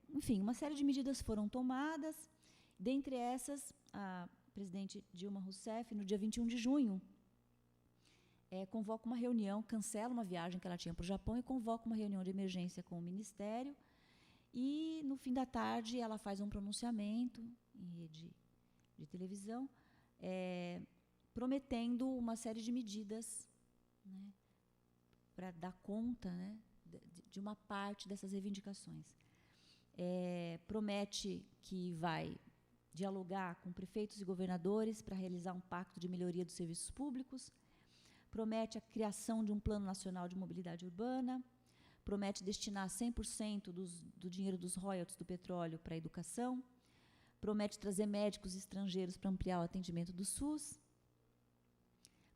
Enfim, uma série de medidas foram tomadas. Dentre essas, a presidente Dilma Rousseff, no dia 21 de junho, convoca uma reunião, cancela uma viagem que ela tinha para o Japão e convoca uma reunião de emergência com o Ministério. E, no fim da tarde, ela faz um pronunciamento em rede de televisão, prometendo uma série de medidas, né, para dar conta, né, de uma parte dessas reivindicações. Promete que vai dialogar com prefeitos e governadores para realizar um pacto de melhoria dos serviços públicos, promete a criação de um plano nacional de mobilidade urbana, promete destinar 100% do dinheiro dos royalties do petróleo para a educação, promete trazer médicos estrangeiros para ampliar o atendimento do SUS,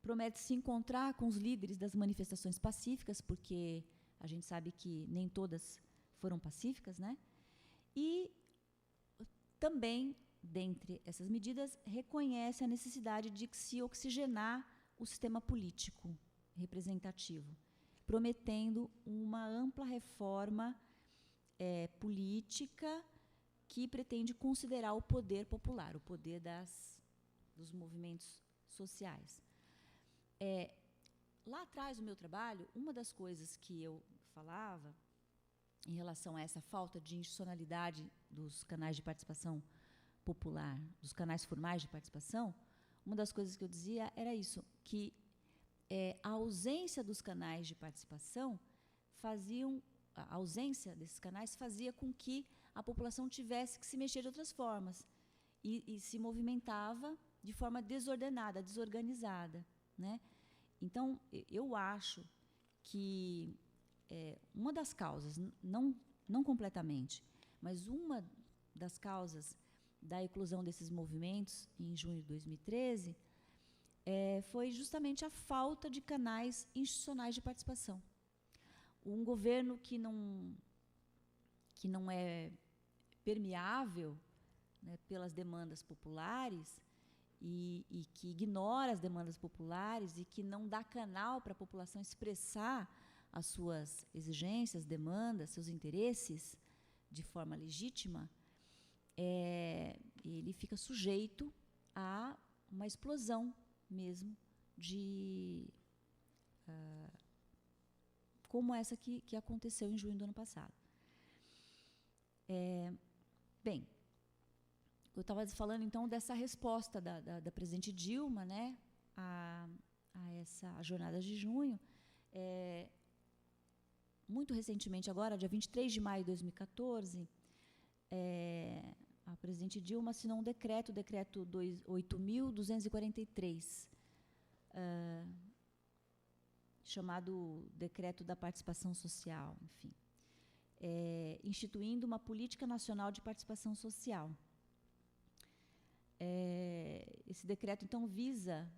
promete se encontrar com os líderes das manifestações pacíficas, porque a gente sabe que nem todas foram pacíficas, né? E também, dentre essas medidas, reconhece a necessidade de se oxigenar o sistema político representativo, prometendo uma ampla reforma política que pretende considerar o poder popular, o poder dos movimentos sociais. Lá atrás, no meu trabalho, uma das coisas que eu falava em relação a essa falta de institucionalidade dos canais de participação popular, dos canais formais de participação, uma das coisas que eu dizia era isso, que a ausência dos canais de participação a ausência desses canais fazia com que a população tivesse que se mexer de outras formas e se movimentava de forma desordenada, desorganizada, né? Então, eu acho que uma das causas, não completamente, mas uma das causas da eclosão desses movimentos em junho de 2013 foi justamente a falta de canais institucionais de participação. Um governo que não é permeável, né, pelas demandas populares e que ignora as demandas populares e que não dá canal para a população expressar as suas exigências, demandas, seus interesses de forma legítima, ele fica sujeito a uma explosão mesmo como essa que aconteceu em junho do ano passado. Bem, eu estava falando, então, dessa resposta da presidente Dilma, né, a essa jornada de junho. Muito recentemente, agora, dia 23 de maio de 2014, a presidente Dilma assinou um decreto, o decreto 8.243, chamado Decreto da Participação Social, enfim, instituindo uma política nacional de participação social. Esse decreto, então, visa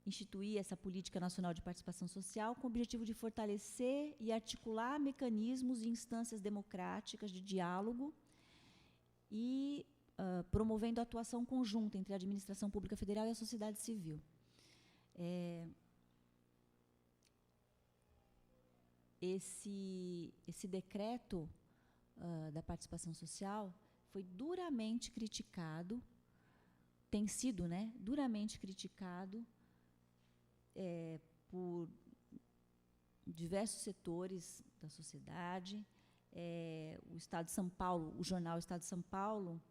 instituir essa política nacional de participação social com o objetivo de fortalecer e articular mecanismos e instâncias democráticas de diálogo e promovendo a atuação conjunta entre a administração pública federal e a sociedade civil. Esse decreto da participação social foi duramente criticado, tem sido, né, duramente criticado por diversos setores da sociedade. O Estado de São Paulo, o jornal Estado de São Paulo,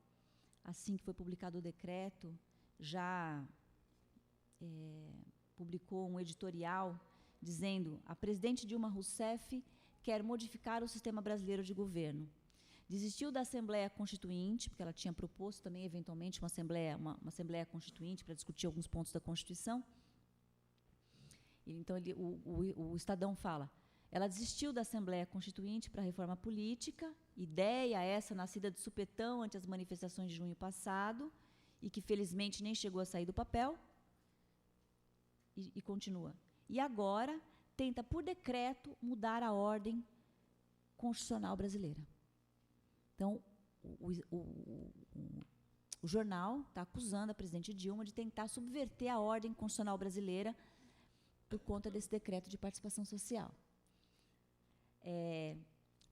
assim que foi publicado o decreto, já publicou um editorial dizendo: a presidente Dilma Rousseff quer modificar o sistema brasileiro de governo. Desistiu da Assembleia Constituinte, porque ela tinha proposto também, eventualmente, uma Assembleia Constituinte para discutir alguns pontos da Constituição. Então, o Estadão fala: ela desistiu da Assembleia Constituinte para a reforma política, ideia essa nascida de supetão ante as manifestações de junho passado, e que, felizmente, nem chegou a sair do papel, e continua. E agora tenta, por decreto, mudar a ordem constitucional brasileira. Então, o jornal está acusando a presidente Dilma de tentar subverter a ordem constitucional brasileira por conta desse decreto de participação social.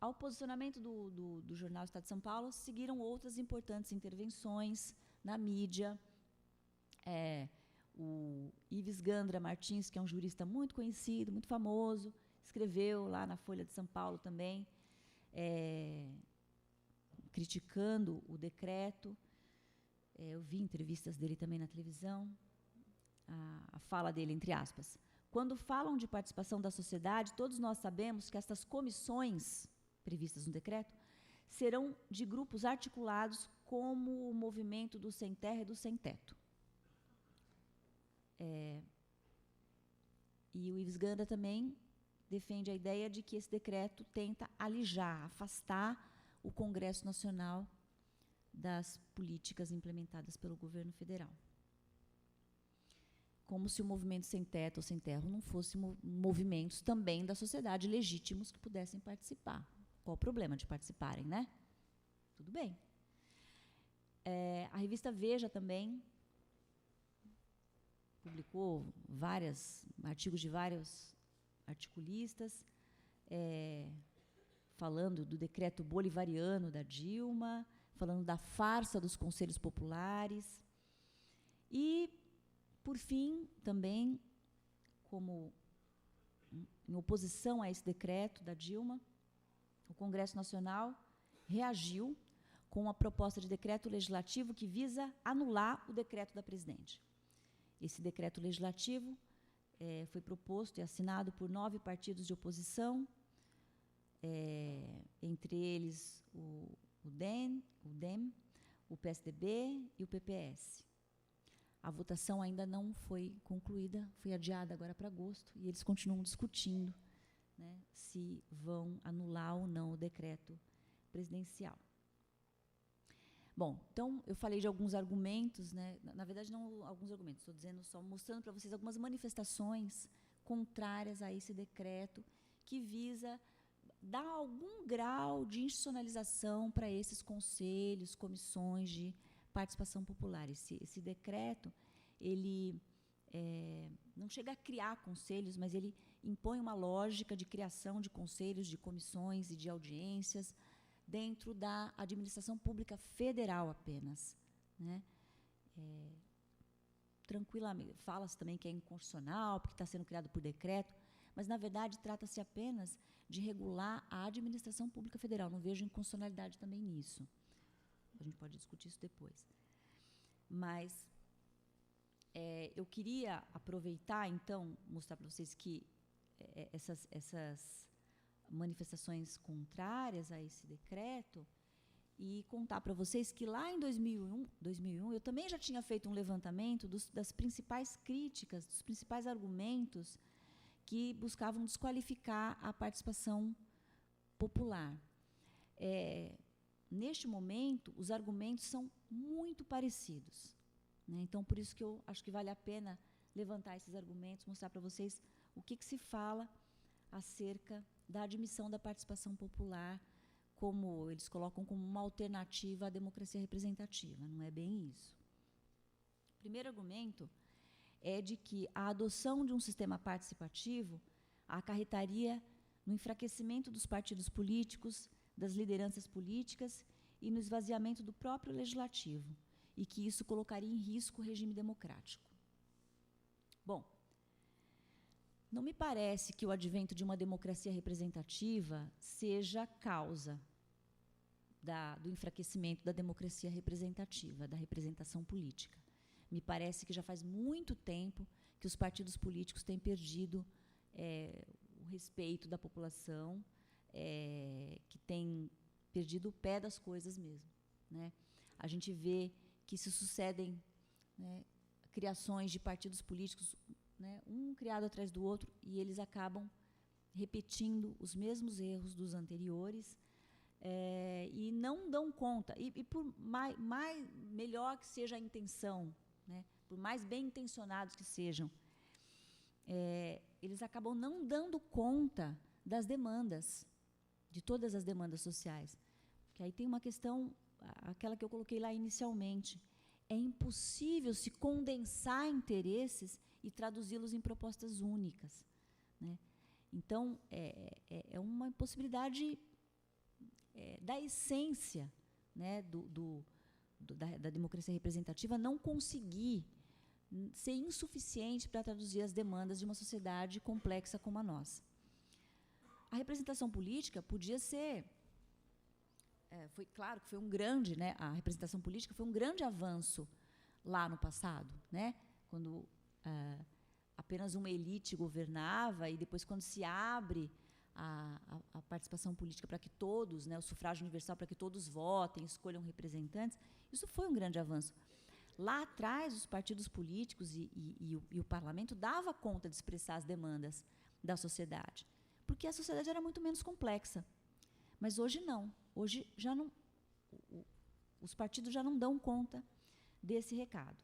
Ao posicionamento do jornal Estado de São Paulo, seguiram outras importantes intervenções na mídia. O Ives Gandra Martins, que é um jurista muito conhecido, muito famoso, escreveu lá na Folha de São Paulo também, criticando o decreto. Eu vi entrevistas dele também na televisão. A fala dele, entre aspas: quando falam de participação da sociedade, todos nós sabemos que estas comissões previstas no decreto serão de grupos articulados como o movimento do sem terra e do sem teto. E o Ives Gandra também defende a ideia de que esse decreto tenta alijar, afastar o Congresso Nacional das políticas implementadas pelo governo federal. Como se o movimento sem teto ou sem terra não fossem movimentos também da sociedade legítimos que pudessem participar. Qual o problema de participarem, né? Tudo bem. A revista Veja também publicou artigos de vários articulistas, falando do decreto bolivariano da Dilma, falando da farsa dos conselhos populares. E, por fim, também, como em oposição a esse decreto da Dilma, o Congresso Nacional reagiu com uma proposta de decreto legislativo que visa anular o decreto da presidente. Esse decreto legislativo foi proposto e assinado por 9 partidos de oposição, entre eles o DEM, o PSDB e o PPS. A votação ainda não foi concluída, foi adiada agora para agosto, e eles continuam discutindo, né, se vão anular ou não o decreto presidencial. Bom, então, eu falei de alguns argumentos, né, na verdade, não alguns argumentos, estou dizendo só, mostrando para vocês algumas manifestações contrárias a esse decreto, que visa dar algum grau de institucionalização para esses conselhos, comissões de participação popular. Esse decreto, ele não chega a criar conselhos, mas ele impõe uma lógica de criação de conselhos, de comissões e de audiências dentro da administração pública federal apenas, né? Tranquilamente, fala-se também que é inconstitucional, porque está sendo criado por decreto, mas, na verdade, trata-se apenas de regular a administração pública federal. Não vejo inconstitucionalidade também nisso. A gente pode discutir isso depois. Mas eu queria aproveitar, então, mostrar para vocês que essas manifestações contrárias a esse decreto e contar para vocês que lá em 2001 eu também já tinha feito um levantamento das principais críticas, dos principais argumentos que buscavam desqualificar a participação popular. Neste momento, os argumentos são muito parecidos, né? Então, por isso que eu acho que vale a pena levantar esses argumentos, mostrar para vocês o que se fala acerca da admissão da participação popular, como eles colocam como uma alternativa à democracia representativa. Não é bem isso. O primeiro argumento é de que a adoção de um sistema participativo acarretaria no enfraquecimento dos partidos políticos, das lideranças políticas e no esvaziamento do próprio legislativo, e que isso colocaria em risco o regime democrático. Bom, não me parece que o advento de uma democracia representativa seja causa do enfraquecimento da democracia representativa, da representação política. Me parece que já faz muito tempo que os partidos políticos têm perdido o respeito da população, que têm perdido o pé das coisas mesmo, né? A gente vê que se sucedem, né, criações de partidos políticos, né, um criado atrás do outro, e eles acabam repetindo os mesmos erros dos anteriores, e não dão conta, e por melhor que seja a intenção, né, por mais bem intencionados que sejam, eles acabam não dando conta das demandas, de todas as demandas sociais. Porque aí tem uma questão, aquela que eu coloquei lá inicialmente, é impossível se condensar interesses e traduzi-los em propostas únicas, né? Então, é uma impossibilidade da essência, né, da democracia representativa não conseguir ser insuficiente para traduzir as demandas de uma sociedade complexa como a nossa. A representação política podia ser... foi claro que foi um grande, né, a representação política foi um grande avanço lá no passado, né, quando apenas uma elite governava, e depois, quando se abre a participação política para que todos, né, o sufrágio universal para que todos votem, escolham representantes, isso foi um grande avanço. Lá atrás, os partidos políticos e o parlamento dava conta de expressar as demandas da sociedade, porque a sociedade era muito menos complexa. Mas hoje não. Hoje já não, os partidos já não dão conta desse recado.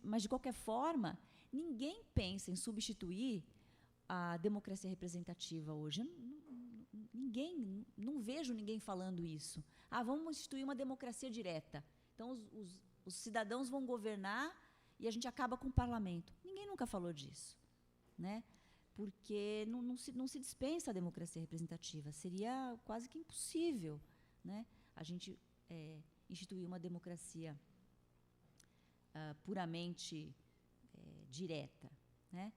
Mas, de qualquer forma, ninguém pensa em substituir a democracia representativa hoje. Não vejo ninguém falando isso. Vamos instituir uma democracia direta. Então, os cidadãos vão governar e a gente acaba com o parlamento. Ninguém nunca falou disso, né? Porque não se dispensa a democracia representativa. Seria quase que impossível, né, a gente instituir uma democracia puramente direta, né?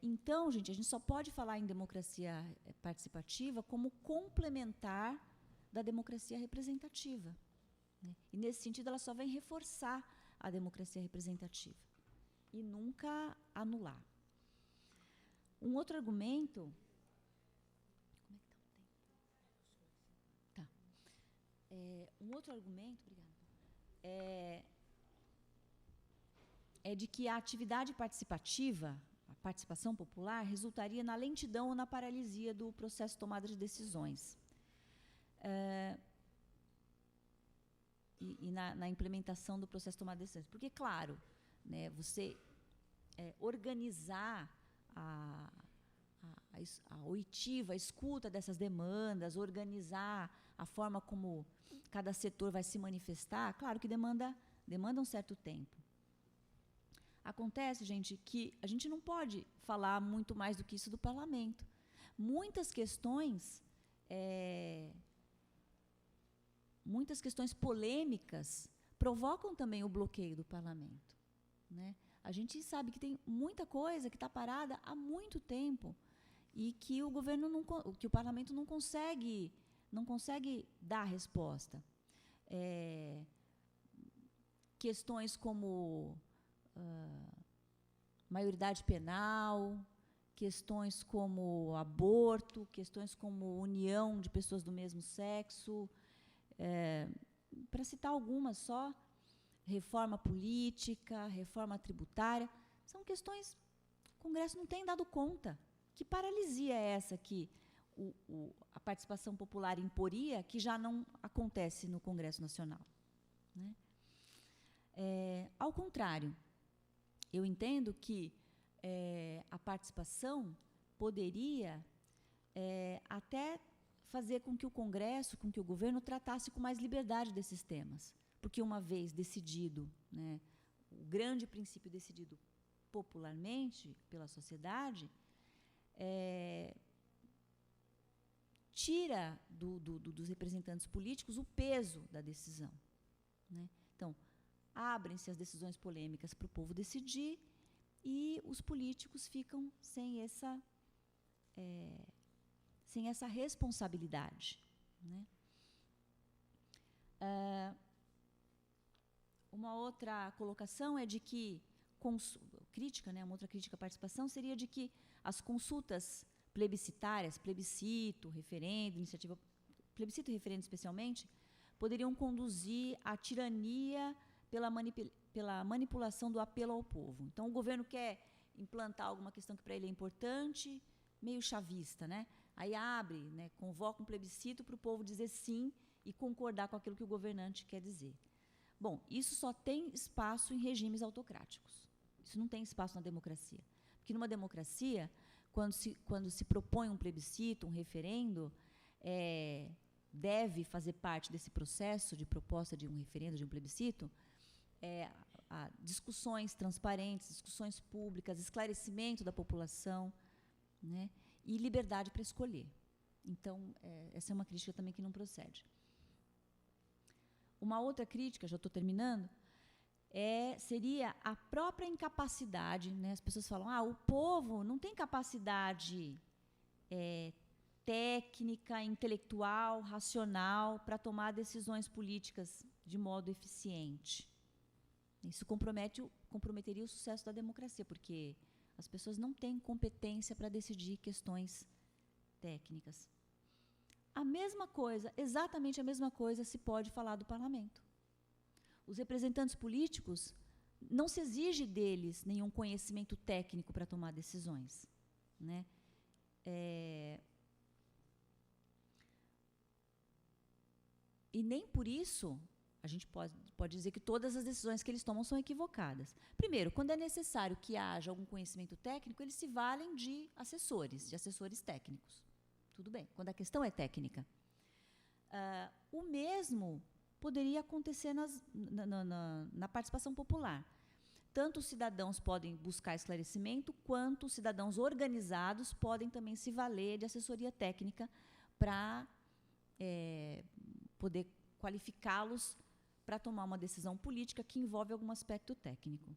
Então, gente, a gente só pode falar em democracia participativa como complementar da democracia representativa, né? E, nesse sentido, ela só vem reforçar a democracia representativa e nunca anular. Um outro argumento... Como é que está o tempo? Tá. Um outro argumento, obrigada, é de que a atividade participativa, a participação popular, resultaria na lentidão ou na paralisia do processo de tomada de decisões. E na implementação do processo de tomada de decisões. Porque, claro, né, você organizar a oitiva, a escuta dessas demandas, organizar a forma como cada setor vai se manifestar, claro que demanda demanda um certo tempo. Acontece, gente, que a gente não pode falar muito mais do que isso do parlamento. Muitas questões polêmicas provocam também o bloqueio do parlamento, né? A gente sabe que tem muita coisa que está parada há muito tempo e que que o parlamento não consegue dar resposta. Questões como maioridade penal, questões como aborto, questões como união de pessoas do mesmo sexo, para citar algumas só, reforma política, reforma tributária, são questões que o Congresso não tem dado conta. Que paralisia é essa que a participação popular imporia, que já não acontece no Congresso Nacional, né? Ao contrário, eu entendo que a participação poderia até fazer com que o Congresso, com que o governo tratasse com mais liberdade desses temas. Porque uma vez decidido, né, o grande princípio decidido popularmente pela sociedade, tira dos representantes políticos o peso da decisão, né? Então, abrem-se as decisões polêmicas para o povo decidir e os políticos ficam sem essa responsabilidade, né? Uma outra colocação é de que crítica, né, uma outra crítica à participação seria de que as consultas plebiscitárias, plebiscito, referendo, iniciativa, plebiscito e referendo especialmente, poderiam conduzir à tirania pela manipulação do apelo ao povo. Então, o governo quer implantar alguma questão que para ele é importante, meio chavista, né? Aí abre, né, convoca um plebiscito para o povo dizer sim e concordar com aquilo que o governante quer dizer. Bom, isso só tem espaço em regimes autocráticos. Isso não tem espaço na democracia. Porque numa democracia, quando se propõe um plebiscito, um referendo, deve fazer parte desse processo de proposta de um referendo, de um plebiscito, discussões transparentes, discussões públicas, esclarecimento da população, né, e liberdade para escolher. Então, essa é uma crítica também que não procede. Uma outra crítica, já estou terminando, seria a própria incapacidade, né? As pessoas falam, o povo não tem capacidade técnica, intelectual, racional para tomar decisões políticas de modo eficiente. Isso comprometeria o sucesso da democracia, porque as pessoas não têm competência para decidir questões técnicas. A mesma coisa, exatamente a mesma coisa, se pode falar do parlamento. Os representantes políticos, não se exige deles nenhum conhecimento técnico para tomar decisões, né? E nem por isso a gente pode dizer que todas as decisões que eles tomam são equivocadas. Primeiro, quando é necessário que haja algum conhecimento técnico, eles se valem de assessores técnicos. Tudo bem, quando a questão é técnica. O mesmo poderia acontecer na participação popular. Tanto os cidadãos podem buscar esclarecimento, quanto os cidadãos organizados podem também se valer de assessoria técnica para poder qualificá-los para tomar uma decisão política que envolve algum aspecto técnico.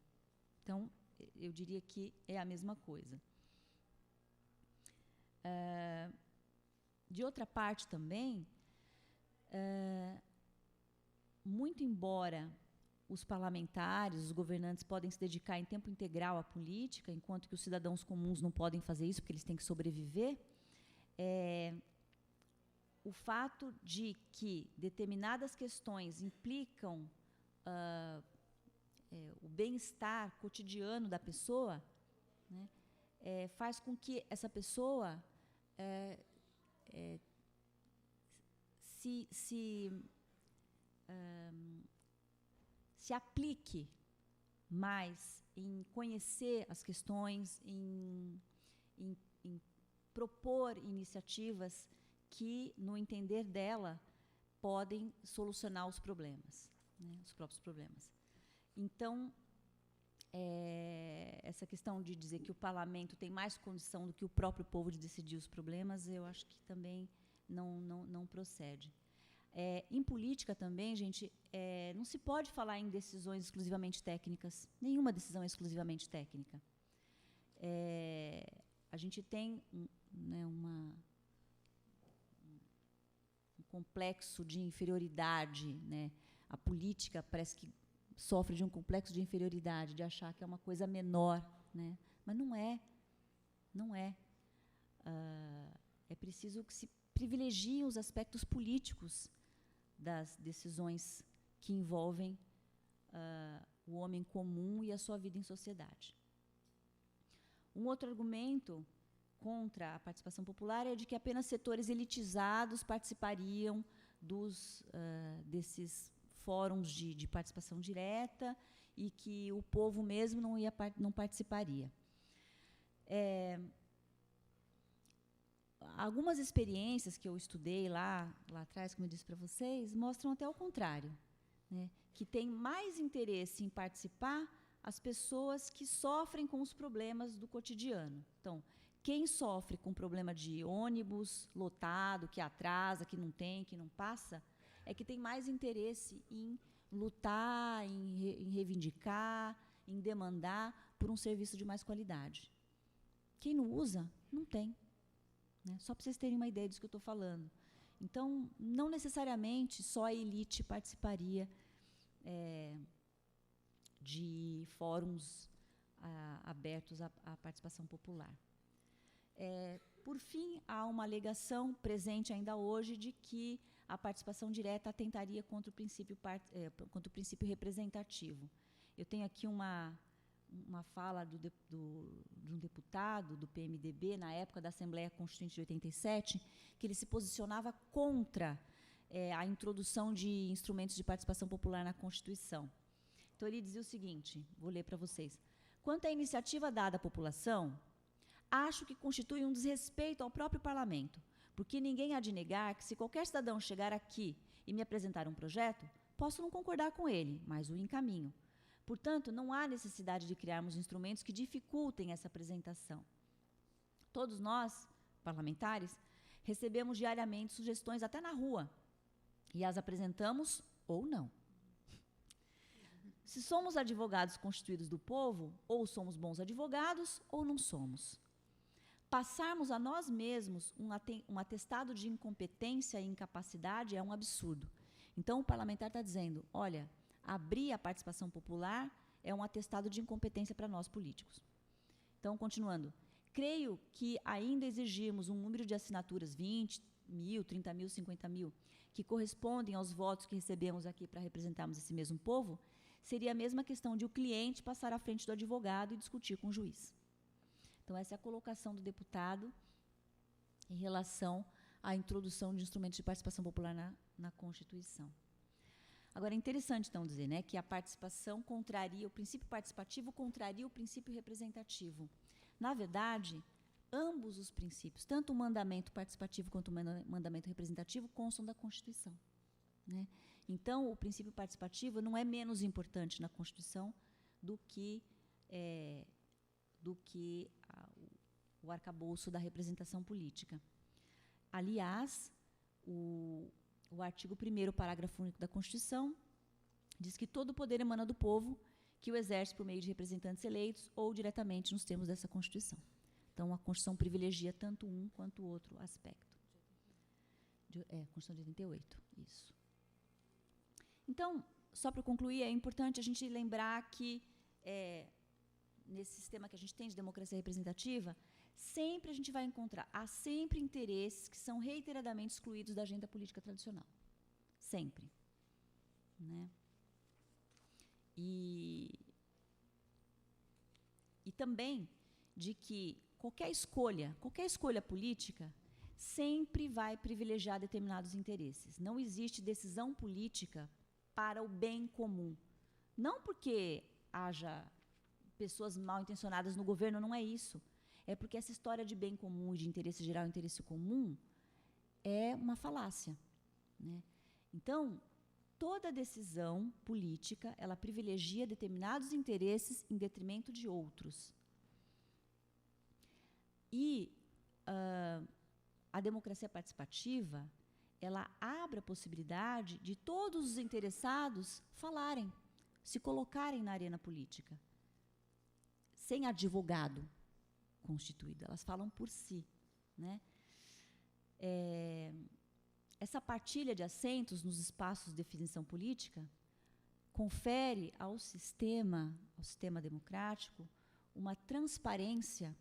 Então, eu diria que é a mesma coisa. De outra parte também, muito embora os parlamentares, os governantes podem se dedicar em tempo integral à política, enquanto que os cidadãos comuns não podem fazer isso porque eles têm que sobreviver, o fato de que determinadas questões implicam o bem-estar cotidiano da pessoa, né, faz com que essa pessoa se aplique mais em conhecer as questões, em propor iniciativas que, no entender dela, podem solucionar os problemas, né, os próprios problemas. Então, essa questão de dizer que o parlamento tem mais condição do que o próprio povo de decidir os problemas, eu acho que também não procede. Em política também, gente, não se pode falar em decisões exclusivamente técnicas. Nenhuma decisão é exclusivamente técnica. A gente tem um complexo de inferioridade, né? A política parece que sofre de um complexo de inferioridade, de achar que é uma coisa menor, né? Mas não é. Não é. É preciso que se privilegiem os aspectos políticos das decisões que envolvem o homem comum e a sua vida em sociedade. Um outro argumento contra a participação popular é de que apenas setores elitizados participariam desses fóruns de participação direta e que o povo mesmo não participaria. Algumas experiências que eu estudei lá atrás, como eu disse para vocês, mostram até o contrário, né? Que tem mais interesse em participar as pessoas que sofrem com os problemas do cotidiano. Então, quem sofre com problema de ônibus lotado, que atrasa, que não tem, que não passa, é que tem mais interesse em lutar, em reivindicar, em demandar por um serviço de mais qualidade. Quem não usa, não tem. Né? Só para vocês terem uma ideia disso que eu estou falando. Então, não necessariamente só a elite participaria de fóruns abertos à participação popular. Por fim, há uma alegação presente ainda hoje de que a participação direta atentaria contra o princípio representativo. Eu tenho aqui uma fala de um deputado do PMDB, na época da Assembleia Constituinte de 87, que ele se posicionava contra a introdução de instrumentos de participação popular na Constituição. Então, ele dizia o seguinte, vou ler para vocês. Quanto à iniciativa dada à população, acho que constitui um desrespeito ao próprio parlamento, porque ninguém há de negar que, se qualquer cidadão chegar aqui e me apresentar um projeto, posso não concordar com ele, mas o encaminho. Portanto, não há necessidade de criarmos instrumentos que dificultem essa apresentação. Todos nós, parlamentares, recebemos diariamente sugestões até na rua, e as apresentamos ou não. Se somos advogados constituídos do povo, ou somos bons advogados, ou não somos. Passarmos a nós mesmos um atestado de incompetência e incapacidade é um absurdo. Então, o parlamentar está dizendo, olha, abrir a participação popular é um atestado de incompetência para nós políticos. Então, continuando, creio que ainda exigirmos um número de assinaturas, 20 mil, 30 mil, 50 mil, que correspondem aos votos que recebemos aqui para representarmos esse mesmo povo, seria a mesma questão de o cliente passar à frente do advogado e discutir com o juiz. Então, essa é a colocação do deputado em relação à introdução de instrumentos de participação popular na Constituição. Agora, é interessante, então, dizer, né, que a participação contraria, o princípio participativo contraria o princípio representativo. Na verdade, ambos os princípios, tanto o mandamento participativo quanto o mandamento representativo, constam da Constituição. Né? Então, o princípio participativo não é menos importante na Constituição do que o arcabouço da representação política. Aliás, o artigo 1º, parágrafo único da Constituição, diz que todo o poder emana do povo, que o exerce por meio de representantes eleitos ou diretamente nos termos dessa Constituição. Então, a Constituição privilegia tanto um quanto o outro aspecto. Constituição de 88, isso. Então, só para concluir, é importante a gente lembrar que, nesse sistema que a gente tem de democracia representativa, sempre a gente vai encontrar, há sempre interesses que são reiteradamente excluídos da agenda política tradicional. Sempre. Né? E também de que qualquer escolha política sempre vai privilegiar determinados interesses. Não existe decisão política para o bem comum. Não porque haja pessoas mal intencionadas no governo, não é isso. É porque essa história de bem comum e de interesse geral e interesse comum é uma falácia. Né? Então, toda decisão política, ela privilegia determinados interesses em detrimento de outros. E a democracia participativa, ela abre a possibilidade de todos os interessados falarem, se colocarem na arena política, sem advogado constituído. Elas falam por si, né? Essa partilha de assentos nos espaços de definição política confere ao sistema democrático uma transparência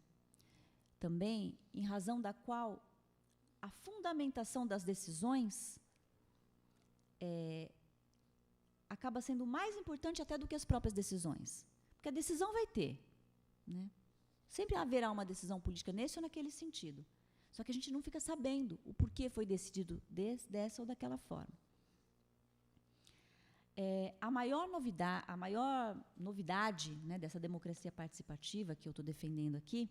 também, em razão da qual a fundamentação das decisões acaba sendo mais importante até do que as próprias decisões. Porque a decisão vai ter, né? Sempre haverá uma decisão política nesse ou naquele sentido. Só que a gente não fica sabendo o porquê foi decidido dessa ou daquela forma. A maior novidade, né, dessa democracia participativa que eu estou defendendo aqui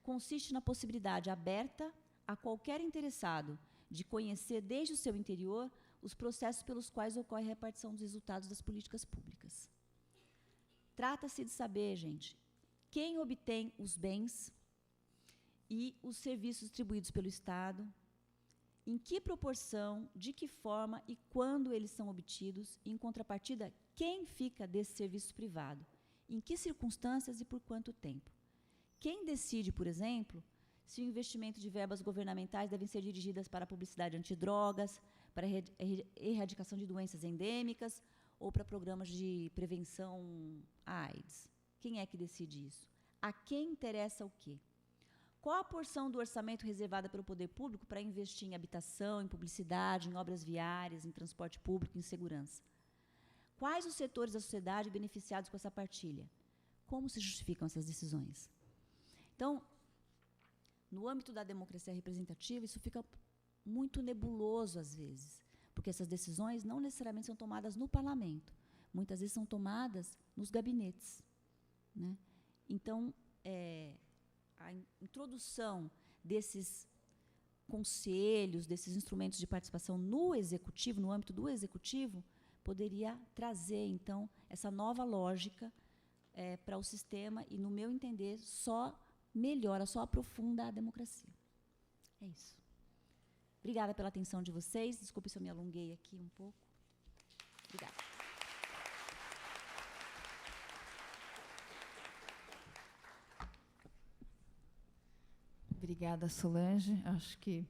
consiste na possibilidade aberta a qualquer interessado de conhecer desde o seu interior os processos pelos quais ocorre a repartição dos resultados das políticas públicas. Trata-se de saber, gente, quem obtém os bens e os serviços distribuídos pelo Estado, em que proporção, de que forma e quando eles são obtidos, e, em contrapartida, quem fica desse serviço privado, em que circunstâncias e por quanto tempo. Quem decide, por exemplo, se o investimento de verbas governamentais devem ser dirigidas para a publicidade antidrogas, para a erradicação de doenças endêmicas ou para programas de prevenção à AIDS. Quem é que decide isso? A quem interessa o quê? Qual a porção do orçamento reservada pelo poder público para investir em habitação, em publicidade, em obras viárias, em transporte público, em segurança? Quais os setores da sociedade beneficiados com essa partilha? Como se justificam essas decisões? Então, no âmbito da democracia representativa, isso fica muito nebuloso às vezes, porque essas decisões não necessariamente são tomadas no parlamento, muitas vezes são tomadas nos gabinetes, né? Então, a introdução desses conselhos, desses instrumentos de participação no executivo, no âmbito do executivo, poderia trazer, então, essa nova lógica para o sistema e, no meu entender, só melhora, só aprofunda a democracia. É isso. Obrigada pela atenção de vocês. Desculpe se eu me alonguei aqui um pouco. Obrigada. Obrigada, Solange. Acho que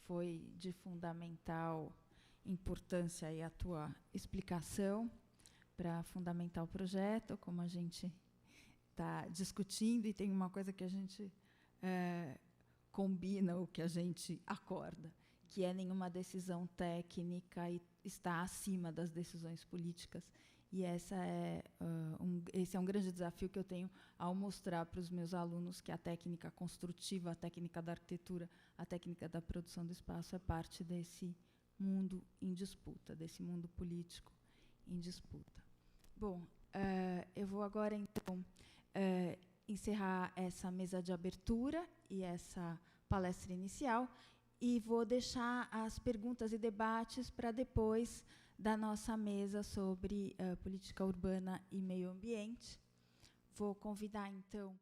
foi de fundamental importância aí a tua explicação para fundamentar o projeto, como a gente está discutindo, e tem uma coisa que a gente combina, o que a gente acorda, que é nenhuma decisão técnica e está acima das decisões políticas. E esse é um grande desafio que eu tenho ao mostrar para os meus alunos que a técnica construtiva, a técnica da arquitetura, a técnica da produção do espaço é parte desse mundo em disputa, desse mundo político em disputa. Bom, eu vou agora, então, encerrar essa mesa de abertura e essa palestra inicial e vou deixar as perguntas e debates para depois da nossa mesa sobre política urbana e meio ambiente. Vou convidar, então,